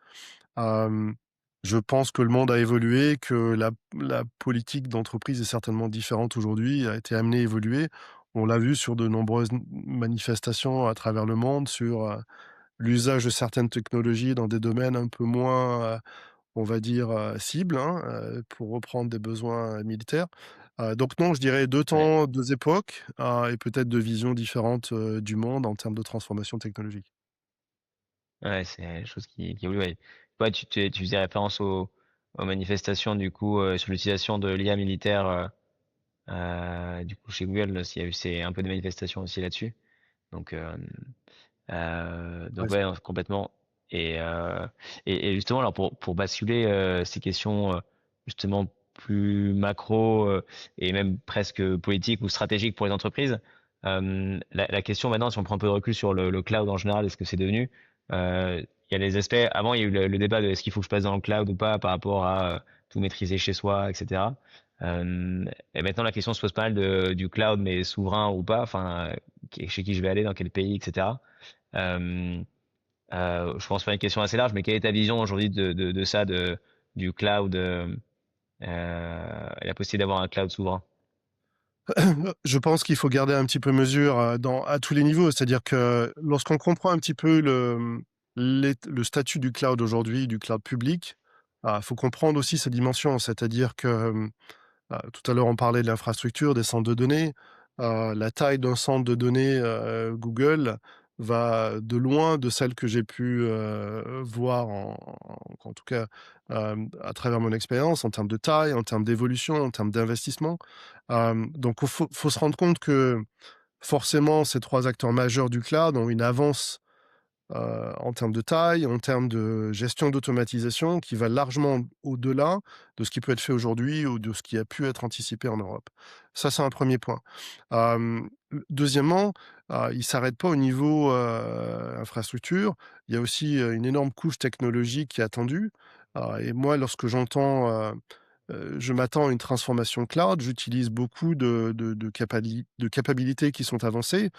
Hem Je pense que le monde a évolué, que la politique d'entreprise est certainement différente aujourd'hui, a été amenée à évoluer. On l'a vu sur de nombreuses manifestations à travers le monde sur, l'usage de certaines technologies dans des domaines un peu moins, on va dire, cibles, hein, pour reprendre des besoins militaires. Donc non, je dirais 2 Ouais, temps, 2 époques, et peut-être 2 visions différentes, du monde en termes de transformation technologique. ouais, c'est des choses qui évoluent, ouais. Ouais, tu faisais référence aux manifestations du coup sur l'utilisation de l'IA militaire du coup chez Google, là, s'il y a eu c'est un peu des manifestations aussi là-dessus. Donc Ouais, ouais, complètement. Et, et justement, alors pour basculer ces questions justement plus macro et même presque politiques ou stratégiques pour les entreprises, la question maintenant, si on prend un peu de recul sur le cloud en général, est-ce que c'est devenu, il y a les aspects, avant il y a eu le débat de est-ce qu'il faut que je passe dans le cloud ou pas par rapport à tout maîtriser chez soi, etc. Et maintenant la question se pose pas mal du cloud, mais souverain ou pas, enfin, chez qui je vais aller, dans quel pays, etc. Euh, je pense pas une question assez large, mais quelle est ta vision aujourd'hui de ça, du cloud et la possibilité d'avoir un cloud souverain? Je pense qu'il faut garder un petit peu mesure, à tous les niveaux. C'est-à-dire que lorsqu'on comprend un petit peu le statut du cloud aujourd'hui, du cloud public, faut comprendre aussi sa dimension. C'est-à-dire que, tout à l'heure, on parlait de l'infrastructure, des centres de données. La taille d'un centre de données, Google va de loin de celle que j'ai pu, voir en tout cas, à travers mon expérience, en termes de taille, en termes d'évolution, en termes d'investissement. Donc faut se rendre compte que, forcément, ces 3 acteurs majeurs du cloud ont une avance en termes de taille, en termes de gestion d'automatisation qui va largement au-delà de ce qui peut être fait aujourd'hui ou de ce qui a pu être anticipé en Europe. Ça, c'est un premier point. Deuxièmement, il ne s'arrête pas au niveau, infrastructure. Il y a aussi, une énorme couche technologique qui est attendue. Et moi, lorsque je m'attends à une transformation cloud, j'utilise beaucoup de capacités qui sont avancées.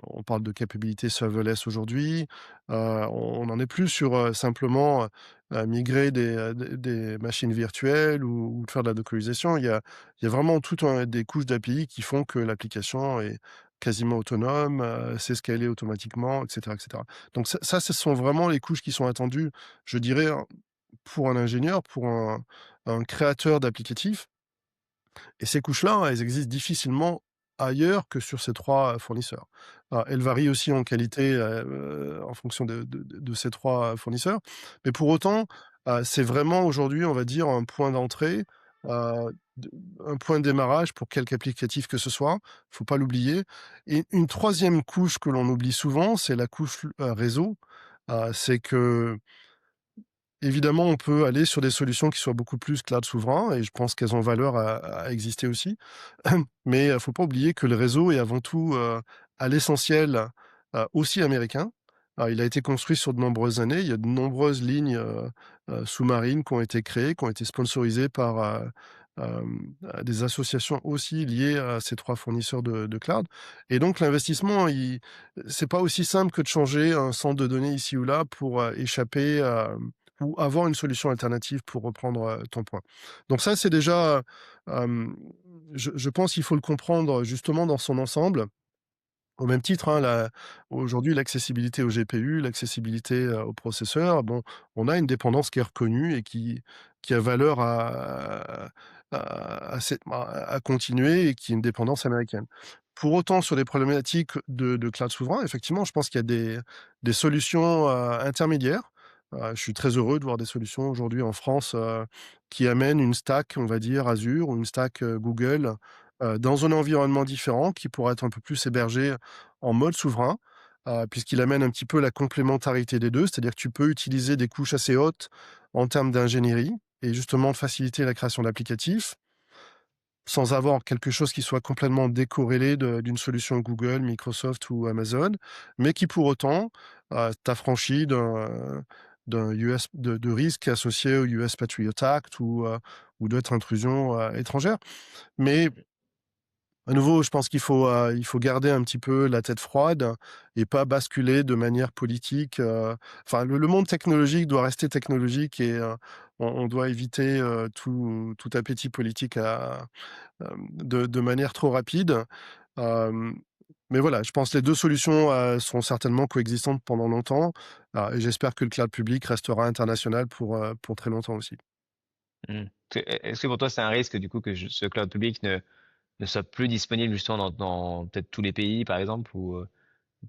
On parle de capacités serverless aujourd'hui. On n'en est plus sur, simplement, migrer des machines virtuelles ou de faire de la dockerisation. Il y a vraiment tout un des couches d'API qui font que l'application est quasiment autonome, sait scaler automatiquement, et cetera, et cetera. Donc ça, ce sont vraiment les couches qui sont attendues, je dirais, pour un ingénieur, pour un créateur d'applicatifs. Et ces couches-là, elles existent difficilement ailleurs que sur ces 3 fournisseurs. Elles varient aussi en qualité, en fonction de ces 3 fournisseurs. Mais pour autant, c'est vraiment aujourd'hui, on va dire, un point d'entrée, de un point de démarrage pour quelque applicatif que ce soit. Faut pas l'oublier. Et une troisième couche que l'on oublie souvent, c'est la couche, réseau. C'est que évidemment, on peut aller sur des solutions qui soient beaucoup plus cloud souverain et je pense qu'elles ont valeur à exister aussi. Mais, faut pas oublier que le réseau est avant tout, à l'essentiel, aussi américain. Il a été construit sur de nombreuses années. Il y a de nombreuses lignes, sous-marines qui ont été créées, qui ont été sponsorisées par, des associations aussi liées à ces 3 fournisseurs de cloud. Et donc l'investissement, c'est pas aussi simple que de changer un centre de données ici ou là pour, échapper, ou avoir une solution alternative pour reprendre, ton point. Donc ça, c'est déjà, hem, je pense qu'il faut le comprendre justement dans son ensemble. Au même titre, hein, aujourd'hui, l'accessibilité au GPU, l'accessibilité, aux processeurs, bon, on a une dépendance qui est reconnue et qui a valeur à continuer et qui est une dépendance américaine. Pour autant, sur des problématiques de cloud souverain, effectivement, je pense qu'il y a des solutions, intermédiaires. Je suis très heureux de voir des solutions aujourd'hui en France, qui amènent une stack, on va dire Azure ou une stack, Google, dans un environnement différent qui pourra être un peu plus hébergé en mode souverain, puisqu'il amène un petit peu la complémentarité des 2. C'est-à-dire que tu peux utiliser des couches assez hautes en termes d'ingénierie et justement de faciliter la création d'applicatifs, sans avoir quelque chose qui soit complètement décorrélé d'une solution Google, Microsoft ou Amazon, mais qui pour autant, t'affranchit d'un US de risques associés au US Patriot Act ou d'autres intrusions, étrangères. Mais À nouveau, je pense il faut garder un petit peu la tête froide et pas basculer de manière politique, enfin le monde technologique doit rester technologique et on doit éviter, tout appétit politique de manière trop rapide. Hem, mais voilà, je pense que les 2 solutions, seront certainement coexistantes pendant longtemps, et j'espère que le cloud public restera international pour très longtemps aussi. Mmh. Est-ce que pour toi, c'est un risque du coup que ce cloud public ne soit plus disponible justement dans peut-être tous les pays, par exemple, ou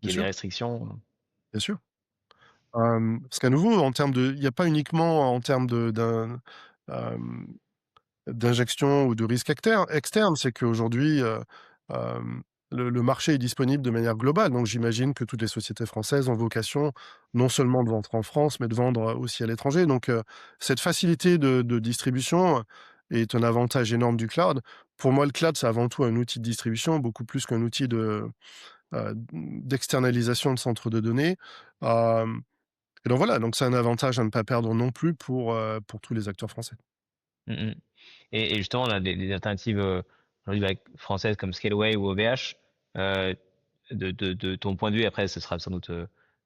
Bien qu'il y ait des sûr, restrictions? bien sûr. Parce qu'à nouveau, en termes de il y a pas uniquement en termes hem, d'injection ou de risque externe, c'est qu'aujourd'hui, hem, le marché est disponible de manière globale. Donc j'imagine que toutes les sociétés françaises ont vocation non seulement de vendre en France, mais de vendre, aussi à l'étranger. Donc cette facilité de distribution est un avantage énorme du cloud. Pour moi, le cloud, c'est avant tout un outil de distribution, beaucoup plus qu'un outil d'externalisation de centres de données. Hem et donc voilà, donc c'est un avantage à ne pas perdre non plus pour tous les acteurs français. Mmh mh. Et justement, on a des alternatives, aujourd'hui, bah, françaises comme Scaleway ou OVH, heu, de ton point de vue, après ce sera sans doute,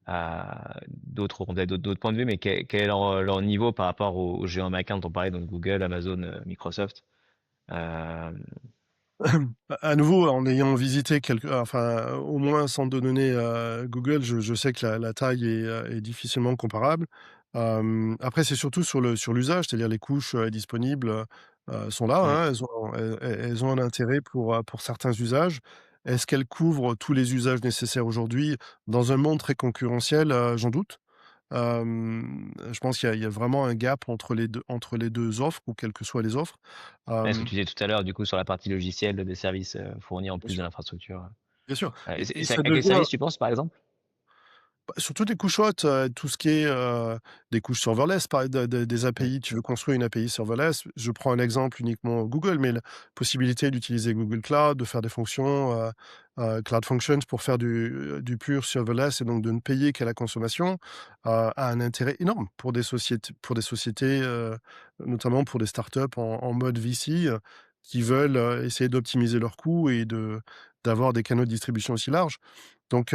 à d'autres auront peut-être d'autres points de vue, mais quel est leur niveau par rapport aux géants américains dont on parlait, donc Google, Amazon, Microsoft? Hem, À nouveau, en ayant visité enfin, au moins un centre de données, Google, je sais que la taille est difficilement comparable. Après, c'est surtout sur l'usage, c'est-à-dire les couches, disponibles, sont là, mmh, hein. Elles ont un intérêt pour certains usages. Est-ce qu'elles couvrent tous les usages nécessaires aujourd'hui? Dans un monde très concurrentiel, j'en doute. Je pense qu'il y a vraiment un gap entre les 2 offres ou quelles que soient les offres. ouais, ce que Hem, tu disais tout à l'heure, du coup, sur la partie logicielle des services, fournis en bien plus de sûr, l'infrastructure. bien sûr et C'est ça à quel devient service tu penses, par exemple? bah, surtout des couches hautes, tout ce qui est, des couches serverless, par des Mmh, API. Tu veux construire une API serverless, je prends un exemple uniquement Google, mais la possibilité d'utiliser Google Cloud, de faire des fonctions, Cloud Functions pour faire du pur serverless et donc de ne payer qu'à la consommation, a un intérêt énorme pour des sociétés, notamment pour des startups en mode VC, qui veulent, essayer d'optimiser leurs coûts et d'avoir des canaux de distribution aussi larges. Donc,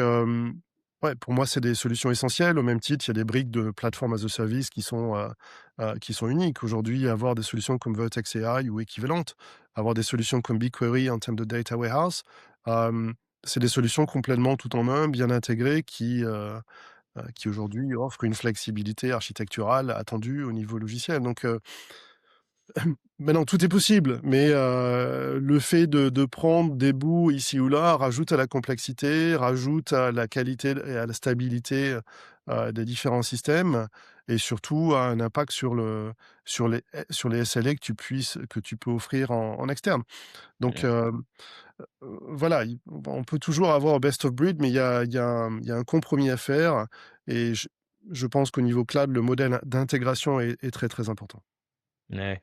ouais, pour moi, c'est des solutions essentielles. Au même titre, il y a des briques de plateforme as a service qui sont uniques. Aujourd'hui, avoir des solutions comme Vertex AI ou équivalentes, avoir des solutions comme BigQuery en termes de data warehouse, hem, c'est des solutions complètement tout en un, bien intégrées qui aujourd'hui offrent une flexibilité architecturale attendue au niveau logiciel. Donc, maintenant tout est possible, mais le fait de prendre des bouts ici ou là rajoute à la complexité, rajoute à la qualité et à la stabilité, des différents systèmes et surtout a un impact sur les SLA que tu peux offrir en externe. Donc mmh voilà, on peut toujours avoir best of breed, mais il y a un compromis à faire et je pense qu'au niveau cloud, le modèle d'intégration est très, très important. Ouais.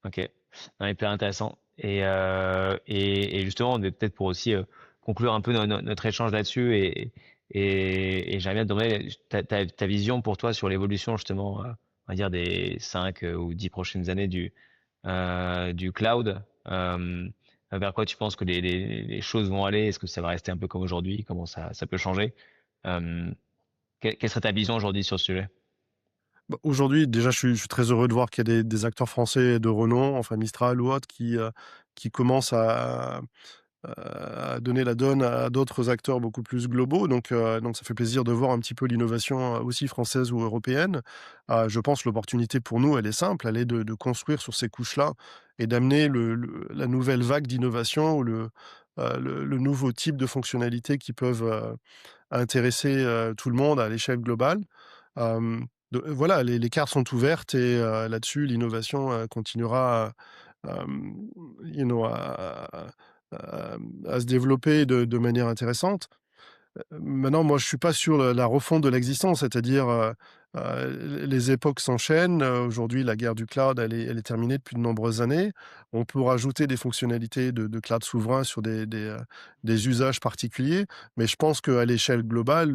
OK. Non, hyper intéressant et justement, on est peut-être pour aussi, conclure un peu notre échange là-dessus et j'aimerais bien te demander ta vision pour toi sur l'évolution justement, on va dire des 5 ou 10 prochaines années du cloud. Vers quoi tu penses que les choses vont aller? Est-ce que ça va rester un peu comme aujourd'hui? Comment ça peut changer? Hem, quelle serait ta vision aujourd'hui sur ce sujet? Bah, aujourd'hui, déjà, je suis très heureux de voir qu'il y a des acteurs français de renom, enfin Mistral ou autres, qui commencent à donner la donne à d'autres acteurs beaucoup plus globaux. Donc ça fait plaisir de voir un petit peu l'innovation, aussi française ou européenne. Je pense que l'opportunité pour nous, elle est simple, elle est de construire sur ces couches-là et d'amener la nouvelle vague d'innovation ou le nouveau type de fonctionnalités qui peuvent, intéresser, tout le monde à l'échelle globale. Voilà, les cartes sont ouvertes et là-dessus, l'innovation, continuera, hem, you know, à se développer de manière intéressante. Maintenant, moi, je suis pas sur la refonte de l'existence, c'est-à-dire, les époques s'enchaînent. Aujourd'hui, la guerre du cloud, elle est terminée depuis de nombreuses années. On peut rajouter des fonctionnalités de cloud souverain sur des usages particuliers, mais je pense qu'à l'échelle globale,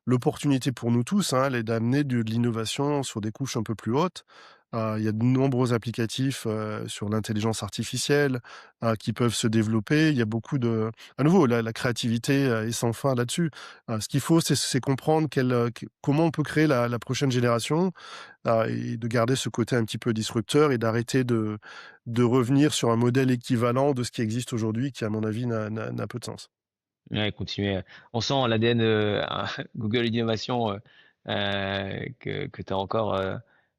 l'opportunité pour nous tous, hein, elle est d'amener de l'innovation sur des couches un peu plus hautes. Il y a de nombreux applicatifs, sur l'intelligence artificielle, qui peuvent se développer. Il y a beaucoup de à nouveau, la créativité, est sans fin là-dessus. Ce qu'il faut, c'est comprendre comment on peut créer la prochaine génération, et de garder ce côté un petit peu disrupteur et d'arrêter de revenir sur un modèle équivalent de ce qui existe aujourd'hui qui, à mon avis, n'a peu de sens. Ouais, continuer. On sent l'ADN Google Innovation que tu as encore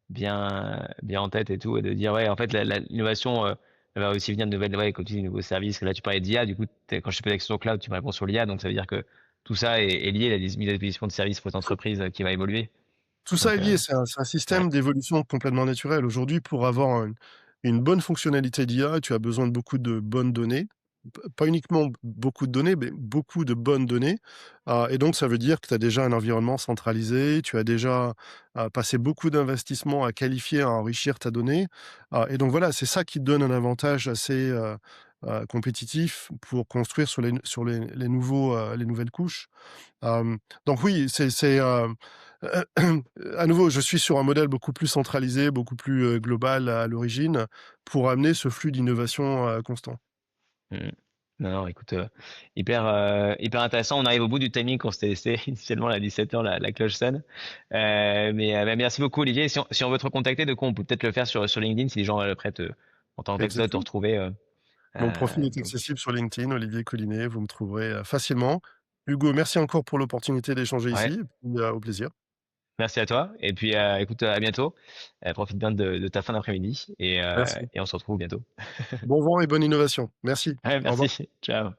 bien en tête et tout, et de dire, ouais, en fait, l'innovation elle va aussi venir de nouvelles, ouais, comme tu dis, de nouveaux services. Là, tu parlais d'IA, du coup, quand je te pose la question cloud, tu me réponds sur l'IA, donc ça veut dire que tout ça est lié, la mise à disposition de services pour les entreprises qui va évoluer. Tout ça Donc, est lié, c'est un ouais, système d'évolution complètement naturel. Aujourd'hui, pour avoir une bonne fonctionnalité d'IA, tu as besoin de beaucoup de bonnes données. Pas uniquement beaucoup de données, mais beaucoup de bonnes données. Et donc ça veut dire que tu as déjà un environnement centralisé, tu as déjà, passé beaucoup d'investissements à qualifier, à enrichir ta donnée. Et donc voilà, c'est ça qui te donne un avantage assez, compétitif pour construire sur les les nouvelles couches. Donc oui, à nouveau, je suis sur un modèle beaucoup plus centralisé, beaucoup plus, global à l'origine, pour amener ce flux d'innovation, constant. mm. Non, non, écoute, hyper intéressant. On arrive au bout du timing qu'on s'était laissé initialement à 17h, la cloche sonne. Mais merci beaucoup, Olivier. Si on veut te recontacter, de quoi on peut peut-être le faire sur LinkedIn si les gens veulent après en tant que tel, te Exactement. retrouver. Mon profil est Donc, accessible sur LinkedIn, Olivier Collinet, vous me trouverez, facilement. Hugo, merci encore pour l'opportunité d'échanger ouais, ici, et puis, au plaisir. merci à toi. Et puis, écoute, à bientôt. Profite bien de ta fin d'après-midi Merci. et on se retrouve bientôt. Bon vent et bonne innovation. Merci. Ouais, Au revoir. merci. Ciao.